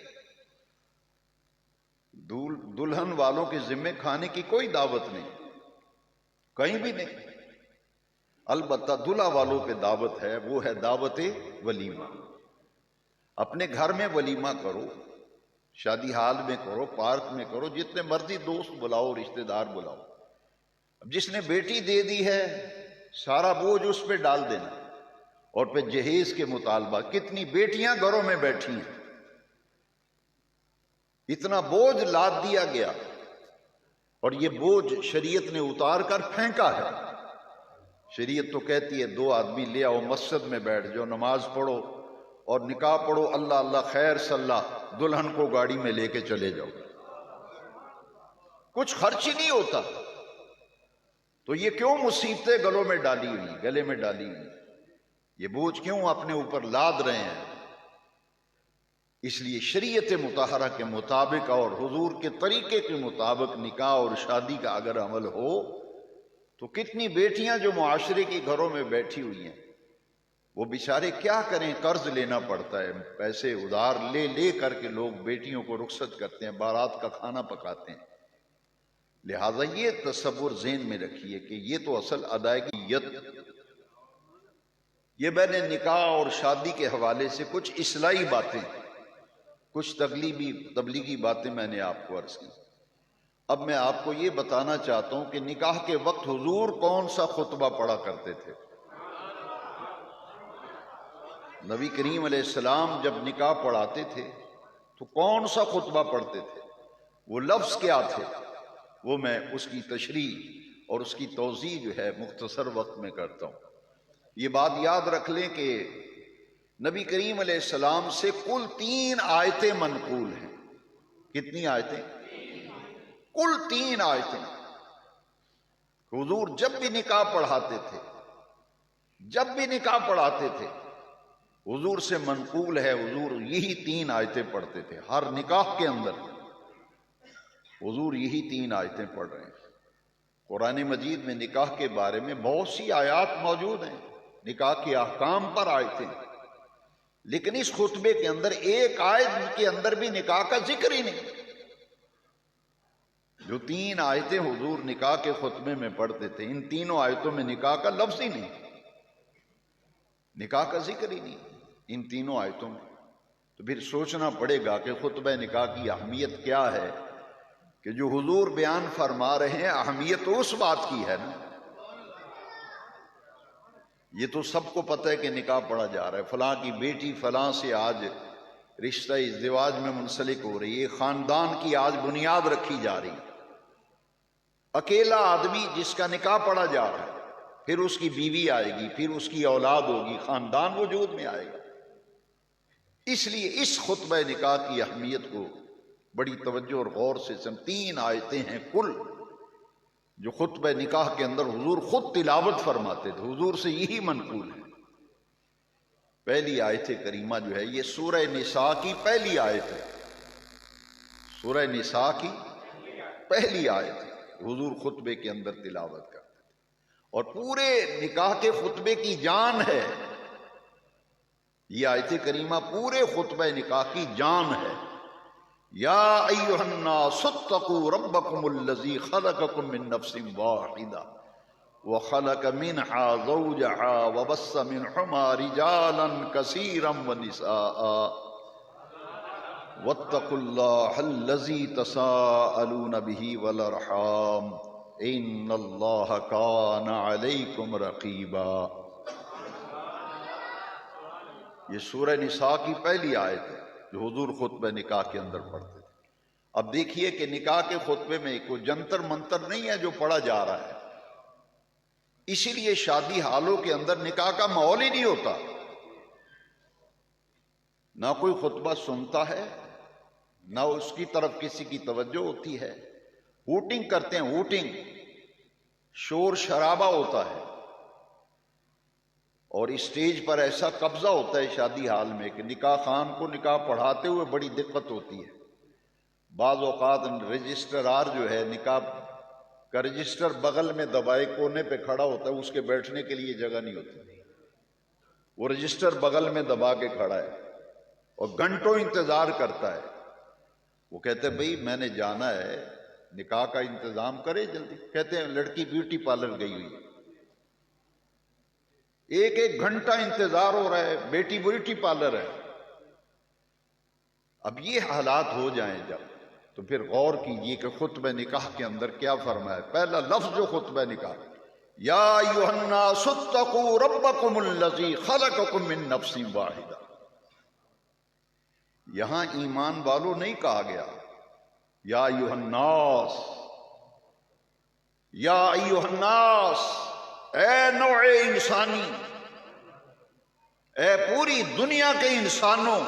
دلہن والوں کے ذمے کھانے کی کوئی دعوت نہیں، کہیں بھی نہیں۔ البتہ دلہا والوں پہ دعوت ہے، وہ ہے دعوت ولیمہ۔ اپنے گھر میں ولیمہ کرو، شادی حال میں کرو، پارک میں کرو، جتنے مرضی دوست بلاؤ، رشتہ دار بلاؤ۔ اب جس نے بیٹی دے دی ہے، سارا بوجھ اس پہ ڈال دینا، اور پھر جہیز کے مطالبہ۔ کتنی بیٹیاں گھروں میں بیٹھی ہیں، اتنا بوجھ لاد دیا گیا، اور یہ بوجھ شریعت نے اتار کر پھینکا ہے۔ شریعت تو کہتی ہے دو آدمی لے آؤ، مسجد میں بیٹھ جاؤ، نماز پڑھو اور نکاح پڑھو، اللہ اللہ خیر صلاح، دلہن کو گاڑی میں لے کے چلے جاؤ، کچھ خرچ ہی نہیں ہوتا۔ تو یہ کیوں مصیبتیں گلے میں ڈالی ہوئی، یہ بوجھ کیوں اپنے اوپر لاد رہے ہیں؟ اس لیے شریعت مطہرہ کے مطابق اور حضور کے طریقے کے مطابق نکاح اور شادی کا اگر عمل ہو تو کتنی بیٹیاں جو معاشرے کے گھروں میں بیٹھی ہوئی ہیں، وہ بیچارے کیا کریں، قرض لینا پڑتا ہے، پیسے ادھار لے لے کر کے لوگ بیٹیوں کو رخصت کرتے ہیں، بارات کا کھانا پکاتے ہیں۔ لہٰذا یہ تصور ذہن میں رکھیے کہ یہ تو اصل ادائیگیت۔ یہ میں نے نکاح اور شادی کے حوالے سے کچھ اصلاحی باتیں، کچھ تبلیغی باتیں میں نے آپ کو عرض کی۔ اب میں آپ کو یہ بتانا چاہتا ہوں کہ نکاح کے وقت حضور کون سا خطبہ پڑھا کرتے تھے۔ نبی کریم علیہ السلام جب نکاح پڑھاتے تھے تو کون سا خطبہ پڑھتے تھے، وہ لفظ کیا تھے، وہ میں اس کی تشریح اور اس کی توضیح جو ہے مختصر وقت میں کرتا ہوں۔ یہ بات یاد رکھ لیں کہ نبی کریم علیہ السلام سے کل 3 آیتیں منقول ہیں۔ کتنی آیتیں؟ کل 3 آیتیں۔ حضور جب بھی نکاح پڑھاتے تھے حضور سے منقول ہے، حضور یہی 3 آیتیں پڑھتے تھے۔ ہر نکاح کے اندر حضور یہی 3 آیتیں پڑھ رہے ہیں۔ قرآن مجید میں نکاح کے بارے میں بہت سی آیات موجود ہیں، نکاح کے احکام پر آیتیں، لیکن اس خطبے کے اندر ایک آیت کے اندر بھی نکاح کا ذکر ہی نہیں۔ جو 3 آیتیں حضور نکاح کے خطبے میں پڑھتے تھے، ان تینوں آیتوں میں نکاح کا لفظ ہی نہیں، نکاح کا ذکر ہی نہیں ان تینوں آیتوں میں۔ تو پھر سوچنا پڑے گا کہ خطبہ نکاح کی اہمیت کیا ہے کہ جو حضور بیان فرما رہے ہیں، اہمیت تو اس بات کی ہے نا۔ یہ تو سب کو پتہ ہے کہ نکاح پڑھا جا رہا ہے، فلاں کی بیٹی فلاں سے آج رشتہ ازدواج میں منسلک ہو رہی ہے، خاندان کی آج بنیاد رکھی جا رہی ہے۔ اکیلا آدمی جس کا نکاح پڑھا جا رہا ہے، پھر اس کی بیوی آئے گی، پھر اس کی اولاد ہوگی، خاندان وجود میں آئے گا۔ اس لیے اس خطبہ نکاح کی اہمیت کو بڑی توجہ اور غور سے 3 آیتیں ہیں کل، جو خطبہ نکاح کے اندر حضور خود تلاوت فرماتے تھے، حضور سے یہی منقول ہے۔ پہلی آیت کریمہ جو ہے یہ سورہ نساء کی پہلی آیت ہے، سورہ نساء کی پہلی آیت ہے، حضور خطبے کے اندر تلاوت کرتے تھے، اور پورے نکاح کے خطبے کی جان ہے یہ آیت کریمہ، پورے خطبہ نکاح کی جان ہے۔ یا ایھا الناس اتقوا ربکم الذی خلقکم من نفس واحدہ وخلق منها زوجها وبث منہما رجالا کثیرا ونساء واتقوا اللہ الذی تساءلون بہ والارحام ان اللہ کان علیکم رقیبا۔ یہ سورہ نساء کی پہلی آیت ہے جو حضور خطبہ نکاح کے اندر پڑھتے تھے۔ اب دیکھیے کہ نکاح کے خطبے میں کوئی جنتر منتر نہیں ہے جو پڑھا جا رہا ہے، اسی لیے شادی حالوں کے اندر نکاح کا ماحول ہی نہیں ہوتا، نہ کوئی خطبہ سنتا ہے نہ اس کی طرف کسی کی توجہ ہوتی ہے، ہوٹنگ کرتے ہیں، ہوٹنگ، شور شرابہ ہوتا ہے، اور اسٹیج پر ایسا قبضہ ہوتا ہے شادی حال میں کہ نکاح خان کو نکاح پڑھاتے ہوئے بڑی دقت ہوتی ہے۔ بعض اوقات رجسٹرار جو ہے نکاح کا رجسٹر بغل میں دبائے کونے پہ کھڑا ہوتا ہے، اس کے بیٹھنے کے لیے جگہ نہیں ہوتی، وہ رجسٹر بغل میں دبا کے کھڑا ہے اور گھنٹوں انتظار کرتا ہے۔ وہ کہتے ہیں بھئی میں نے جانا ہے، نکاح کا انتظام کرے جلدی۔ کہتے ہیں لڑکی بیوٹی پارلر گئی ہوئی ہے، ایک ایک گھنٹہ انتظار ہو رہا ہے، بیٹی بیوٹی پارلر ہے۔ اب یہ حالات ہو جائیں جب، تو پھر غور کیجئے کہ خطبہ نکاح کے اندر کیا فرمایا۔ پہلا لفظ جو خطبہ نکاح، یا ایھا الناس اتقوا ربکم الذی خلقکم من نفس واحدہ، یہاں ایمان والوں نہیں کہا گیا، یا ایھا الناس، یا ایھا الناس، اے نوع انسانی، اے پوری دنیا کے انسانوں۔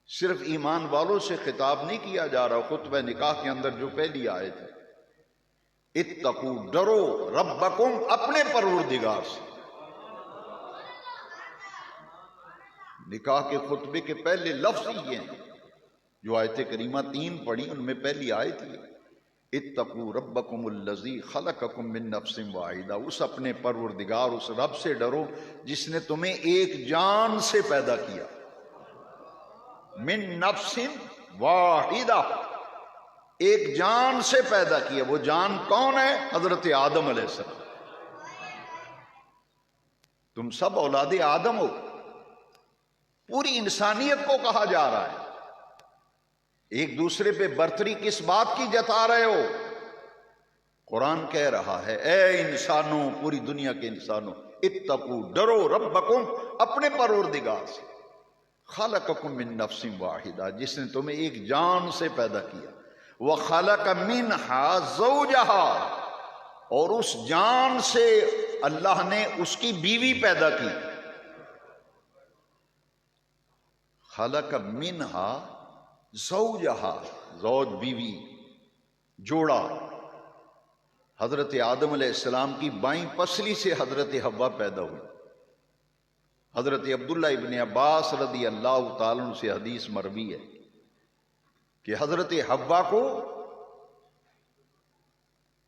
صرف ایمان والوں سے خطاب نہیں کیا جا رہا خطبہ نکاح کے اندر جو پہلی آیت ہے، اتقوا، ڈرو، ربکم، اپنے پروردگار سے۔ نکاح کے خطبے کے پہلے لفظ یہ ہیں جو آیت کریمہ 3 پڑھی، ان میں پہلی آیت یہ، اتقوا ربکم الذی خلقکم من نفس واحدہ، اس اپنے پروردگار، اس رب سے ڈرو جس نے تمہیں ایک جان سے پیدا کیا، من نفس واحدہ، ایک جان سے پیدا کیا۔ وہ جان کون ہے؟ حضرت آدم علیہ السلام۔ تم سب اولاد آدم ہو، پوری انسانیت کو کہا جا رہا ہے۔ ایک دوسرے پہ برتری کس بات کی جتا رہے ہو؟ قرآن کہہ رہا ہے اے انسانوں، پوری دنیا کے انسانوں، اتقوا، ڈرو، ربکم، اپنے پروردگار سے، خلقکم من نفس واحدہ، جس نے تمہیں ایک جان سے پیدا کیا، وخلق منہا زوجہا، اور اس جان سے اللہ نے اس کی بیوی پیدا کی۔ خلق منہا زوجہا، زوج بیوی، جوڑا۔ حضرت آدم علیہ السلام کی بائیں پسلی سے حضرت حوا پیدا ہوئی۔ حضرت عبداللہ ابن عباس رضی اللہ تعالیٰ عنہ سے حدیث مروی ہے کہ حضرت حوا کو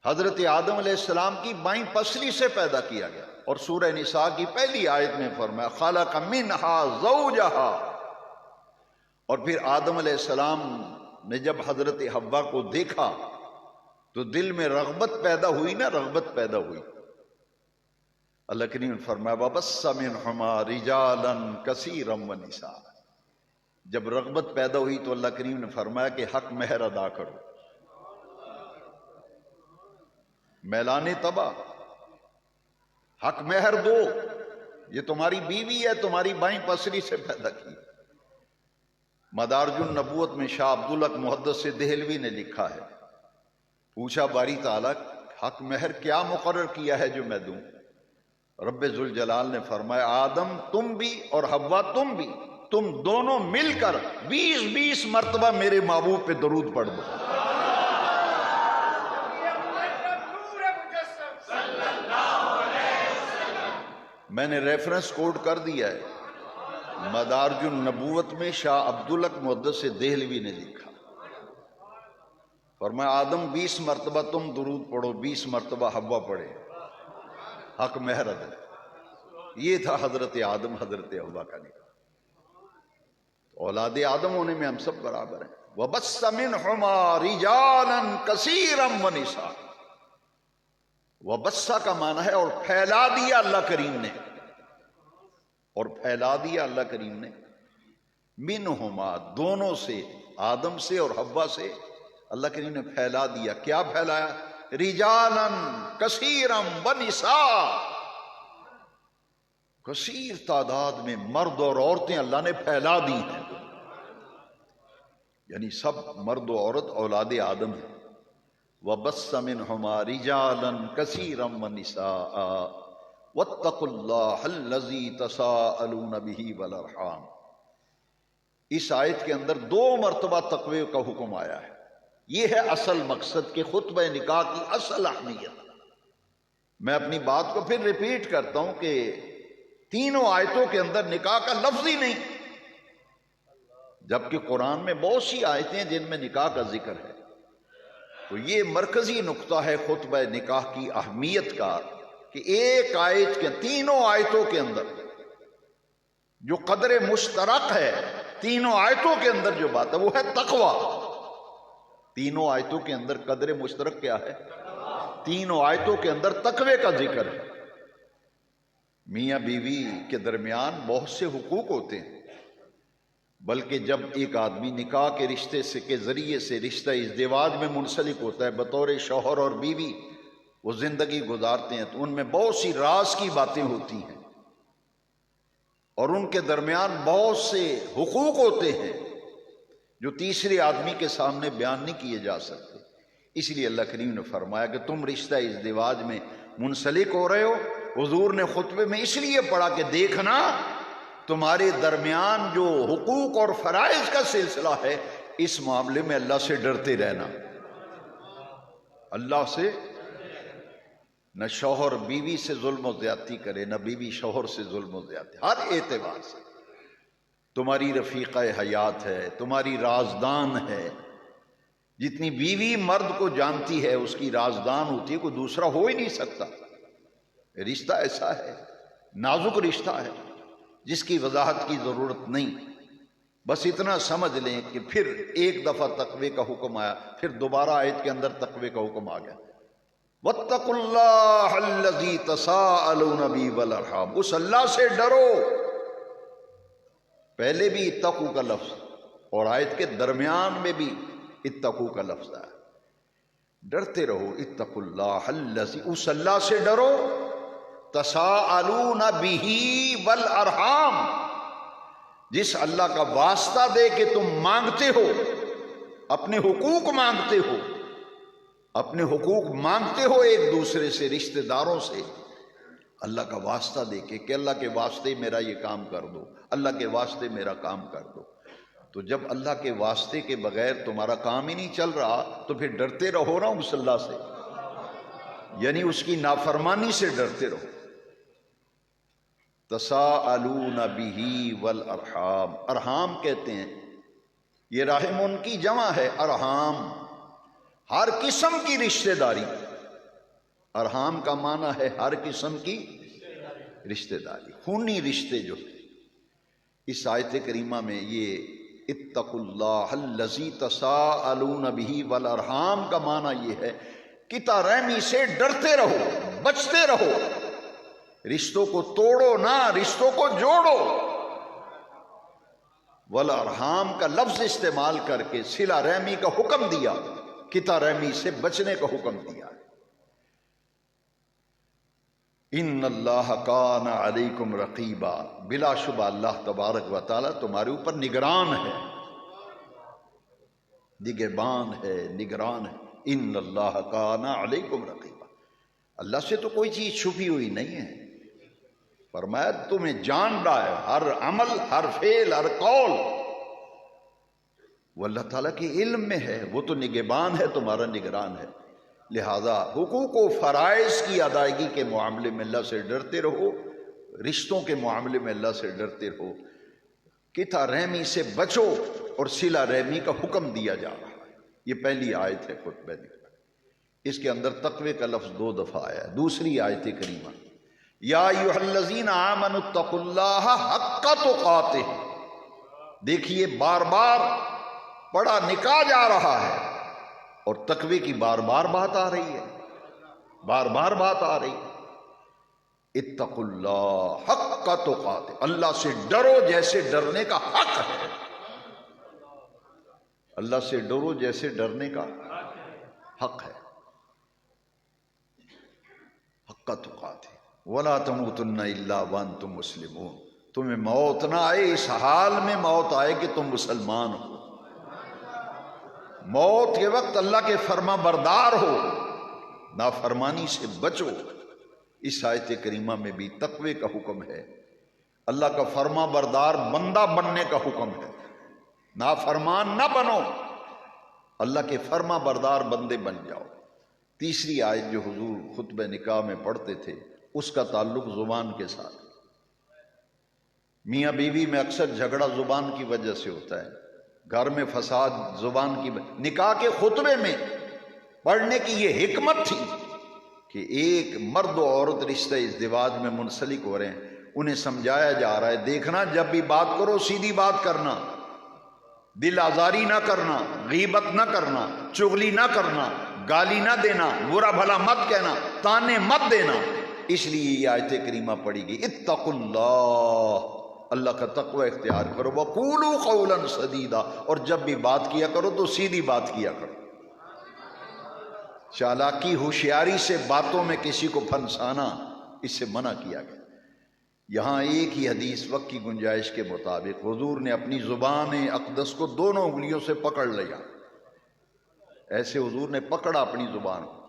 حضرت آدم علیہ السلام کی بائیں پسلی سے پیدا کیا گیا، اور سورہ نساء کی پہلی آیت میں فرمایا خلق منہا زوجہا۔ اور پھر آدم علیہ السلام نے جب حضرت حوا کو دیکھا تو دل میں رغبت پیدا ہوئی نا، رغبت پیدا ہوئی۔ اللہ کریم نے فرمایا وَبَثَّ مِنْهُمَا رِجَالًا كَثِيرًا وَنِسَاءً۔ جب رغبت پیدا ہوئی تو اللہ کریم نے فرمایا کہ حق مہر ادا کرو، میلان طبع، حق مہر دو، یہ تمہاری بیوی ہے، تمہاری بائیں پسلی سے پیدا کی۔ مدارج النبوت میں شاہ عبدالحق محدث دہلوی نے لکھا ہے، پوچھا باری تعالیٰ حق مہر کیا مقرر کیا ہے جو میں دوں؟ رب ذوالجلال نے فرمایا آدم تم بھی اور حوا تم بھی، تم دونوں مل کر 20 مرتبہ میرے محبوب پہ درود پڑھ دو۔ میں نے ریفرنس کوڈ کر دیا ہے، مدارج النبوت میں شاہ عبدالحق محدث دہلوی نے لکھا، فرمایا آدم 20 مرتبہ تم درود پڑھو، 20 مرتبہ حوا پڑھے، حق مہر ادا۔ یہ تھا حضرت آدم حضرت حوا کا نکاح۔ اولاد آدم ہونے میں ہم سب برابر ہیں۔ وَبَثَّ مِنْهُمَا رِجَالًا كَثِيرًا وَنِسَاءً۔ وبث کا معنی ہے اور پھیلا دیا اللہ کریم نے، اور پھیلا دیا اللہ کریم نے۔ منہما دونوں سے، آدم سے اور حوا سے اللہ کریم نے پھیلا دیا. کیا پھیلایا؟ رجالن کثیرم ونساء، کثیر تعداد میں مرد اور عورتیں اللہ نے پھیلا دی ہیں. یعنی سب مرد و عورت اولاد آدم ہیں. وَبَثَّ مِنْهُمَا رِجَالًا كَثِيرًا وَنِسَاءً وَاتَّقُوا اللَّهَ الَّذِي تَسَاءَلُونَ بِهِ وَالْأَرْحَامَ. اس آیت کے اندر 2 مرتبہ تقوی کا حکم آیا ہے. یہ ہے اصل مقصد کہ خطبہ نکاح کی اصل اہمیت. میں اپنی بات کو پھر ریپیٹ کرتا ہوں کہ تینوں آیتوں کے اندر نکاح کا لفظ ہی نہیں، جبکہ قرآن میں بہت سی آیتیں ہیں جن میں نکاح کا ذکر ہے. تو یہ مرکزی نقطہ ہے خطبہ نکاح کی اہمیت کا کہ ایک آیت کے، تینوں آیتوں کے اندر جو قدر مشترک ہے، تینوں آیتوں کے اندر جو بات ہے وہ ہے تقوی. تینوں آیتوں کے اندر قدر مشترک کیا ہے؟ تینوں آیتوں کے اندر تقوی کا ذکر ہے. میاں بیوی کے درمیان بہت سے حقوق ہوتے ہیں، بلکہ جب ایک آدمی نکاح کے رشتے سے کے ذریعے سے رشتہ ازدواج میں منسلک ہوتا ہے، بطور شوہر اور بیوی وہ زندگی گزارتے ہیں، تو ان میں بہت سی راز کی باتیں ہوتی ہیں اور ان کے درمیان بہت سے حقوق ہوتے ہیں جو تیسرے آدمی کے سامنے بیان نہیں کیے جا سکتے. اس لیے اللہ کریم نے فرمایا کہ تم رشتہ ازدواج میں منسلک ہو رہے ہو. حضور نے خطبے میں اس لیے پڑھا کہ دیکھنا تمہارے درمیان جو حقوق اور فرائض کا سلسلہ ہے، اس معاملے میں اللہ سے ڈرتے رہنا. اللہ سے، نہ شوہر بیوی سے ظلم و زیادتی کرے، نہ بیوی شوہر سے ظلم و زیادتی. ہر اعتبار سے تمہاری رفیقہ حیات ہے، تمہاری رازدان ہے. جتنی بیوی مرد کو جانتی ہے اس کی رازدان ہوتی ہے، کوئی دوسرا ہو ہی نہیں سکتا. رشتہ ایسا ہے، نازک رشتہ ہے جس کی وضاحت کی ضرورت نہیں. بس اتنا سمجھ لیں کہ پھر ایک دفعہ تقوی کا حکم آیا، پھر دوبارہ آیت کے اندر تقوی کا حکم آ گیا. وَاتَّقُوا اللَّهَ الَّذِي تَسَاءَلُونَ بِهِ وَالْأَرْحَامَ. اس اللہ سے ڈرو. پہلے بھی اتقوا کا لفظ اور آیت کے درمیان میں بھی اتقوا کا لفظ ہے. ڈرتے رہو. اتقوا اللہ الذی، اس اللہ سے ڈرو. تساءلون بہ والارحام، جس اللہ کا واسطہ دے کہ تم مانگتے ہو، اپنے حقوق مانگتے ہو، اپنے حقوق مانگتے ہو ایک دوسرے سے، رشتہ داروں سے، اللہ کا واسطہ دے کے کہ اللہ کے واسطے میرا یہ کام کر دو، اللہ کے واسطے میرا کام کر دو. تو جب اللہ کے واسطے کے بغیر تمہارا کام ہی نہیں چل رہا تو پھر ڈرتے رہو نا اس اللہ سے، یعنی اس کی نافرمانی سے ڈرتے رہو. تساءلون بہ والارحام، ارحام کہتے ہیں، یہ رحم ان کی جمع ہے. ارحام ہر قسم کی رشتہ داری. ارحام کا معنی ہے ہر قسم کی رشتہ داری، خونی رشتے جو. اس آیت کریمہ میں یہ اتقوا اللہ الذی تساءلون بہ والارحام کا معنی یہ ہے کہ رحمی سے ڈرتے رہو، بچتے رہو. رشتوں کو توڑو نہ، رشتوں کو جوڑو. والارحام کا لفظ استعمال کر کے صلہ رحمی کا حکم دیا، قطع رحمی سے بچنے کا حکم دیا. ان اللہ کان علیکم رقیبا، بلا شبہ اللہ تبارک و تعالی تمہارے اوپر نگران ہے، نگہبان ہے، نگران ہے. ان اللہ کان علیکم رقیبا، اللہ سے تو کوئی چیز چھپی ہوئی نہیں ہے. فرمایا تمہیں جان رہا ہے، ہر عمل، ہر فعل، ہر قول وہ اللہ تعالیٰ کے علم میں ہے. وہ تو نگہبان ہے، تمہارا نگران ہے. لہذا حقوق و فرائض کی ادائیگی کے معاملے میں اللہ سے ڈرتے رہو، رشتوں کے معاملے میں اللہ سے ڈرتے رہو. قطع رحمی سے بچو اور صلہ رحمی کا حکم دیا جا رہا ہے. یہ پہلی آیت ہے خطبہ نکاح. اس کے اندر تقوی کا لفظ 2 دفعہ آیا ہے. دوسری آیت کریمہ یا ایھا الذین آمنوا اتقوا اللہ حق تقاتہ. دیکھیے بار بار پڑھا نکاح جا رہا ہے اور تقوی کی بار بار بات آ رہی ہے، بار بار بات آ رہی ہے. اتقوا اللہ حق تقاتہ، اللہ سے ڈرو جیسے ڈرنے کا حق ہے. اللہ سے ڈرو جیسے ڈرنے کا حق ہے، حق تقاتہ ولا تموتن الا وانتم مسلمون۔ تمہیں موت نہ آئے، اس حال میں موت آئے کہ تم مسلمان ہو، موت کے وقت اللہ کے فرما بردار ہو، نافرمانی سے بچو۔ اس آیت کریمہ میں بھی تقوی کا حکم ہے، اللہ کا فرما بردار بندہ بننے کا حکم ہے، نافرمان نہ بنو، اللہ کے فرما بردار بندے بن جاؤ۔ تیسری آیت جو حضور خطبہ نکاح میں پڑھتے تھے اس کا تعلق زبان کے ساتھ۔ میاں بیوی میں اکثر جھگڑا زبان کی وجہ سے ہوتا ہے، گھر میں فساد زبان کی نکاح کے خطبے میں پڑھنے کی یہ حکمت تھی کہ ایک مرد و عورت رشتہ ازدواج میں منسلک ہو رہے ہیں، انہیں سمجھایا جا رہا ہے دیکھنا جب بھی بات کرو سیدھی بات کرنا، دل آزاری نہ کرنا، غیبت نہ کرنا، چغلی نہ کرنا، گالی نہ دینا، برا بھلا مت کہنا، تانے مت دینا۔ اس لیے یہ آیت کریمہ پڑھی گئی، اتقوا اللہ، اللہ کا تقوی اختیار کرو، وقولوا قولا سدیدا، اور جب بھی بات کیا کرو تو سیدھی بات کیا کرو۔ چالاکی ہوشیاری سے باتوں میں کسی کو پھنسانا اس سے منع کیا گیا۔ یہاں ایک ہی حدیث وقت کی گنجائش کے مطابق حضور نے اپنی زبان اقدس کو دونوں انگلیوں سے پکڑ لیا، ایسے حضور نے پکڑا اپنی زبان کو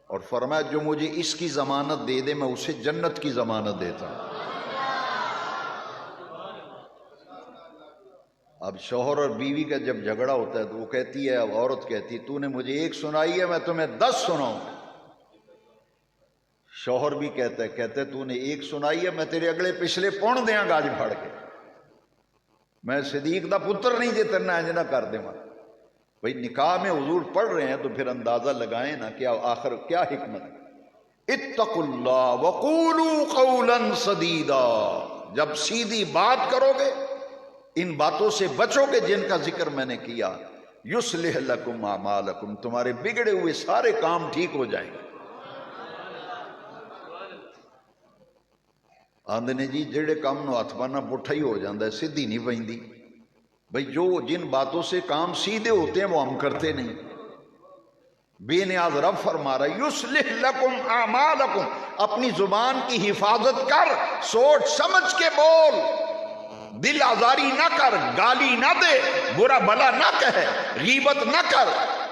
اور فرمایا جو مجھے اس کی ضمانت دے دے میں اسے جنت کی ضمانت دیتا ہوں۔ اب شوہر اور بیوی کا جب جھگڑا ہوتا ہے تو وہ کہتی ہے، اب عورت کہتی ہے تو نے مجھے ایک سنائی ہے میں تمہیں 10 سناؤں، شوہر بھی کہتا ہے تو نے ایک سنائی ہے میں تیرے اگلے پچھلے پون دیاں گاج پھاڑ کے، میں صدیق دا پتر نہیں جے ترنا انج نہ کر دے۔ بھئی نکاح میں حضور پڑھ رہے ہیں تو پھر اندازہ لگائیں نا کہ آخر کیا حکمت ہے۔ اتقوا اللہ وقولوا قولا سدیدا، جب سیدھی بات کرو گے ان باتوں سے بچو گے جن کا ذکر میں نے کیا، یصلح لکم اعمالکم، تمہارے بگڑے ہوئے سارے کام ٹھیک ہو جائیں گے۔ آندے نے جی جڑے کام نو ہاتھ پانا پٹھا ہی ہو جاندہ ہے، سدھی نہیں پہندی۔ بھئی جو جن باتوں سے کام سیدھے ہوتے ہیں وہ ہم کرتے نہیں۔ بے نیاز رب فرما رہا ہے یصلح لکم اعمالکم، اپنی زبان کی حفاظت کر، سوچ سمجھ کے بول، دل آزاری نہ کر، گالی نہ دے، برا بھلا نہ کہے، غیبت نہ کر،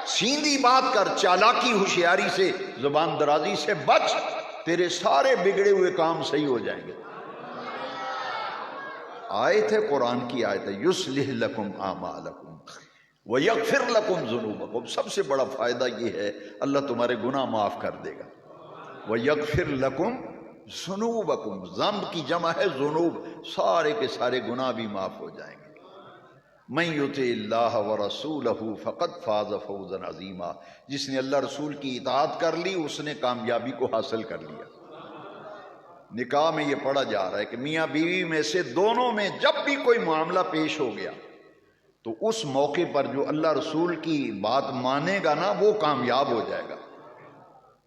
سیدھی بات کر، چالاکی ہوشیاری سے زبان درازی سے بچ، تیرے سارے بگڑے ہوئے کام صحیح ہو جائیں گے۔ آیت ہے قرآن کی آیت ہے یصلح لکم اعمالکم ویغفر لکم ذنوبکم، سب سے بڑا فائدہ یہ ہے اللہ تمہارے گناہ معاف کر دے گا۔ ویغفر لکم ذنوبکم، ذنب کی جمع ہے ذنوب، سارے کے سارے گناہ بھی معاف ہو جائیں گے۔ من یطع اللہ ورسولہ فقد فاز فوزا عظیما، جس نے اللہ رسول کی اطاعت کر لی اس نے کامیابی کو حاصل کر لیا۔ نکاح میں یہ پڑھا جا رہا ہے کہ میاں بیوی میں سے دونوں میں جب بھی کوئی معاملہ پیش ہو گیا تو اس موقع پر جو اللہ رسول کی بات مانے گا نا وہ کامیاب ہو جائے گا،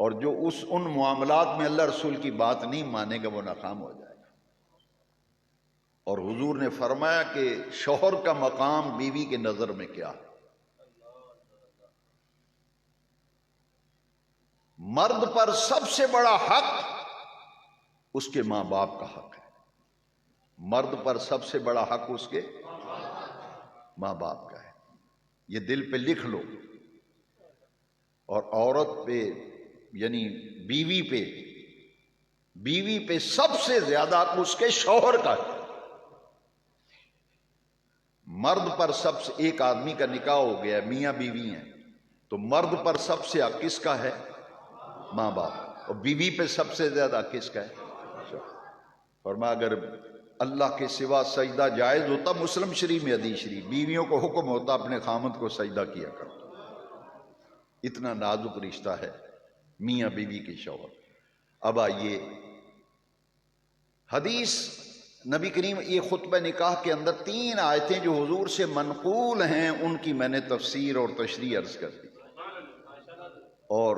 اور جو ان معاملات میں اللہ رسول کی بات نہیں مانے گا وہ ناکام ہو جائے گا۔ اور حضور نے فرمایا کہ شوہر کا مقام بیوی کے نظر میں کیا ہے؟ مرد پر سب سے بڑا حق اس کے ماں باپ کا حق ہے، مرد پر سب سے بڑا حق اس کے ماں باپ کا ہے، یہ دل پہ لکھ لو۔ اور عورت پہ یعنی بیوی پہ سب سے زیادہ حق اس کے شوہر کا ہے۔ مرد پر سب سے، ایک آدمی کا نکاح ہو گیا میاں بیوی ہیں تو مرد پر سب سے حق کس کا ہے؟ ماں باپ، اور بیوی پہ سب سے زیادہ حق کس کا ہے؟ فرمایا اگر اللہ کے سوا سجدہ جائز ہوتا، مسلم شریف میں حدیث شریف، بیویوں کو حکم ہوتا اپنے خامد کو سجدہ کیا کرو، اتنا نازک رشتہ ہے میاں بیوی کے شوہر۔ اب آئیے حدیث نبی کریم یہ خطبہ نکاح کے اندر 3 آیتیں جو حضور سے منقول ہیں ان کی میں نے تفسیر اور تشریح عرض کر دی، اور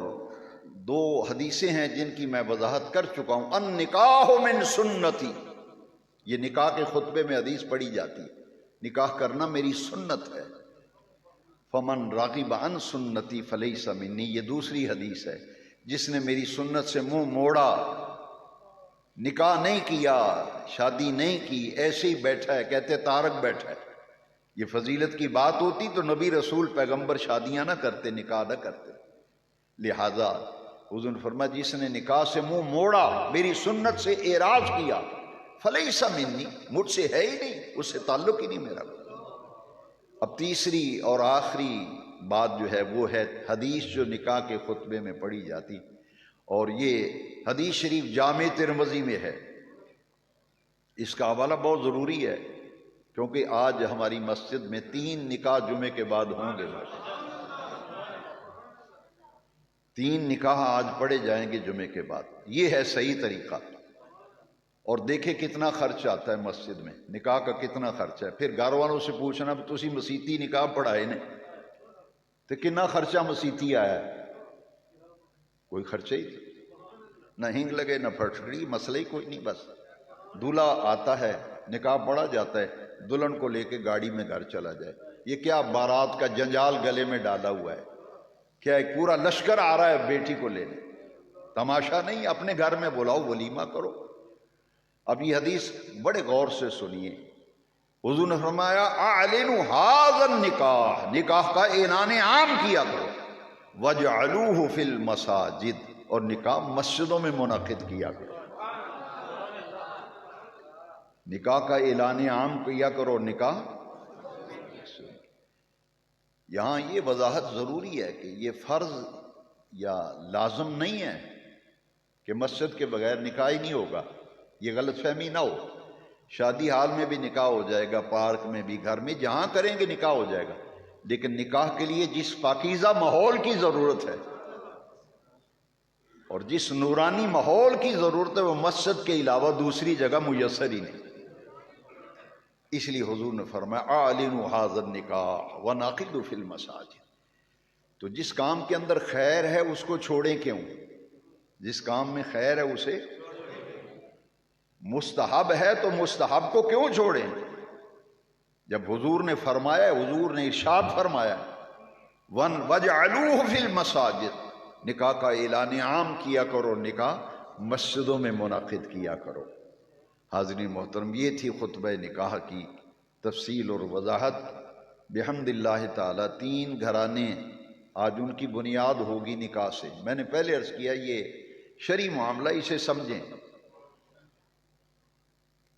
2 حدیثیں ہیں جن کی میں وضاحت کر چکا ہوں۔ النکاح من سنتی، یہ نکاح کے خطبے میں حدیث پڑھی جاتی ہے، نکاح کرنا میری سنت ہے۔ فمن راغب عن سنتی فلیس منی، یہ دوسری حدیث ہے، جس نے میری سنت سے منہ موڑا، نکاح نہیں کیا، شادی نہیں کی، ایسے ہی بیٹھا ہے، کہتے تارک بیٹھا ہے، یہ فضیلت کی بات ہوتی تو نبی رسول پیغمبر شادیاں نہ کرتے، نکاح نہ کرتے۔ لہذا حضور نے فرمایا جس نے نکاح سے منہ موڑا، میری سنت سے اعراض کیا، فلیس منی، مجھ سے ہے ہی نہیں، اس سے تعلق ہی نہیں میرا۔ اب تیسری اور آخری بات جو ہے وہ ہے حدیث جو نکاح کے خطبے میں پڑھی جاتی، اور یہ حدیث شریف جامع ترمذی میں ہے۔ اس کا حوالہ بہت ضروری ہے کیونکہ آج ہماری مسجد میں 3 نکاح جمعے کے بعد ہوں گے، 3 نکاح آج پڑھے جائیں گے جمعے کے بعد۔ یہ ہے صحیح طریقہ۔ اور دیکھیں کتنا خرچ آتا ہے مسجد میں، نکاح کا کتنا خرچہ ہے۔ پھر گھر والوں سے پوچھنا بھی تسی مسیتی نکاح پڑھائے نے تو کتنا خرچہ مسیتی آیا ہے؟ کوئی خرچہ ہی نہ ہنگ لگے نہ پھٹکڑی، مسئلہ ہی کوئی نہیں، بس دولہا آتا ہے، نکاح پڑھا جاتا ہے، دلہن کو لے کے گاڑی میں گھر چلا جائے۔ یہ کیا بارات کا جنجال گلے میں ڈالا ہوا ہے؟ کیا ایک پورا لشکر آ رہا ہے بیٹی کو لینے؟ تماشا نہیں، اپنے گھر میں بلاؤ، ولیمہ کرو۔ اب یہ حدیث بڑے غور سے سنیے۔ حضور نے فرمایا اعلنوا ھذا النکاح، نکاح کا اعلان عام کیا کرو، وجعلوہ فی المساجد، اور نکاح مسجدوں میں منعقد کیا کرو۔ نکاح کا اعلان عام کیا کرو، نکاح۔ یہاں یہ وضاحت ضروری ہے کہ یہ فرض یا لازم نہیں ہے کہ مسجد کے بغیر نکاح ہی نہیں ہوگا، یہ غلط فہمی نہ ہو۔ شادی حال میں بھی نکاح ہو جائے گا، پارک میں بھی، گھر میں، جہاں کریں گے نکاح ہو جائے گا، لیکن نکاح کے لیے جس پاکیزہ ماحول کی ضرورت ہے اور جس نورانی ماحول کی ضرورت ہے وہ مسجد کے علاوہ دوسری جگہ میسر ہی نہیں۔ اس لیے حضور نے فرمایا اعلنوا ھذا النکاح ونعقدوا فی المساجد۔ تو جس کام کے اندر خیر ہے اس کو چھوڑیں کیوں؟ جس کام میں خیر ہے اسے، مستحب ہے تو مستحب کو کیوں چھوڑیں؟ جب حضور نے فرمایا، حضور نے ارشاد فرمایا وَجْعَلُوهُ فِي الْمَسَاجِدِ، نکاح کا اعلان عام کیا کرو، نکاح مسجدوں میں منعقد کیا کرو۔ حاضرین محترم، یہ تھی خطبہ نکاح کی تفصیل اور وضاحت۔ بحمد اللہ تعالی 3 گھرانے آج ان کی بنیاد ہوگی نکاح سے۔ میں نے پہلے عرض کیا یہ شرعی معاملہ، اسے سمجھیں۔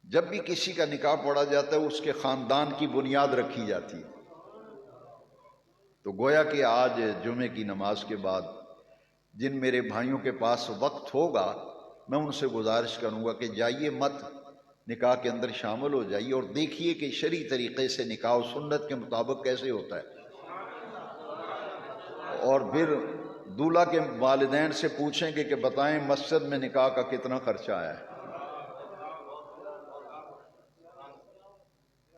جب بھی کسی کا نکاح پڑھا جاتا ہے اس کے خاندان کی بنیاد رکھی جاتی ہے۔ تو گویا کہ آج جمعے کی نماز کے بعد جن میرے بھائیوں کے پاس وقت ہوگا میں ان سے گزارش کروں گا کہ جائیے مت، نکاح کے اندر شامل ہو جائیے اور دیکھیے کہ شرعی طریقے سے نکاح و سنت کے مطابق کیسے ہوتا ہے، اور پھر دولہا کے والدین سے پوچھیں گے کہ بتائیں مسجد میں نکاح کا کتنا خرچہ آیا ہے۔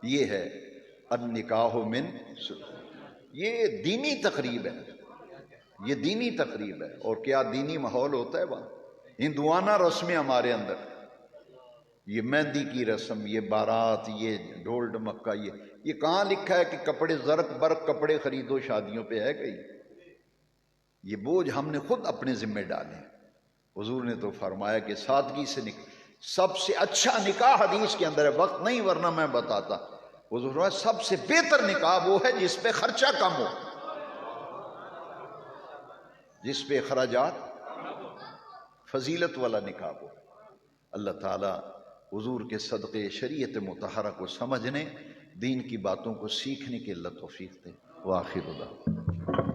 یہ ہے النکاح من یہ دینی تقریب ہے، یہ دینی تقریب ہے، اور کیا دینی ماحول ہوتا ہے وہاں۔ ہندوانہ رسمیں ہمارے اندر، یہ مہندی کی رسم، یہ بارات، یہ ڈھول ڈمکا، یہ کہاں لکھا ہے کہ کپڑے زرق برق کپڑے خریدو شادیوں پہ؟ ہے کہیں؟ یہ بوجھ ہم نے خود اپنے ذمہ ڈالے۔ حضور نے تو فرمایا کہ سادگی سے سب سے اچھا نکاح حدیث کے اندر ہے، وقت نہیں ورنہ میں بتاتا۔ حضور فرمایا سب سے بہتر نکاح وہ ہے جس پہ خرچہ کم ہو، جس پہ اخراجات، فضیلت والا نکاح ہو۔ اللہ تعالی حضور کے صدقے شریعت مطہرہ کو سمجھنے، دین کی باتوں کو سیکھنے کی اللہ توفیق دے۔ وآخر دعوانا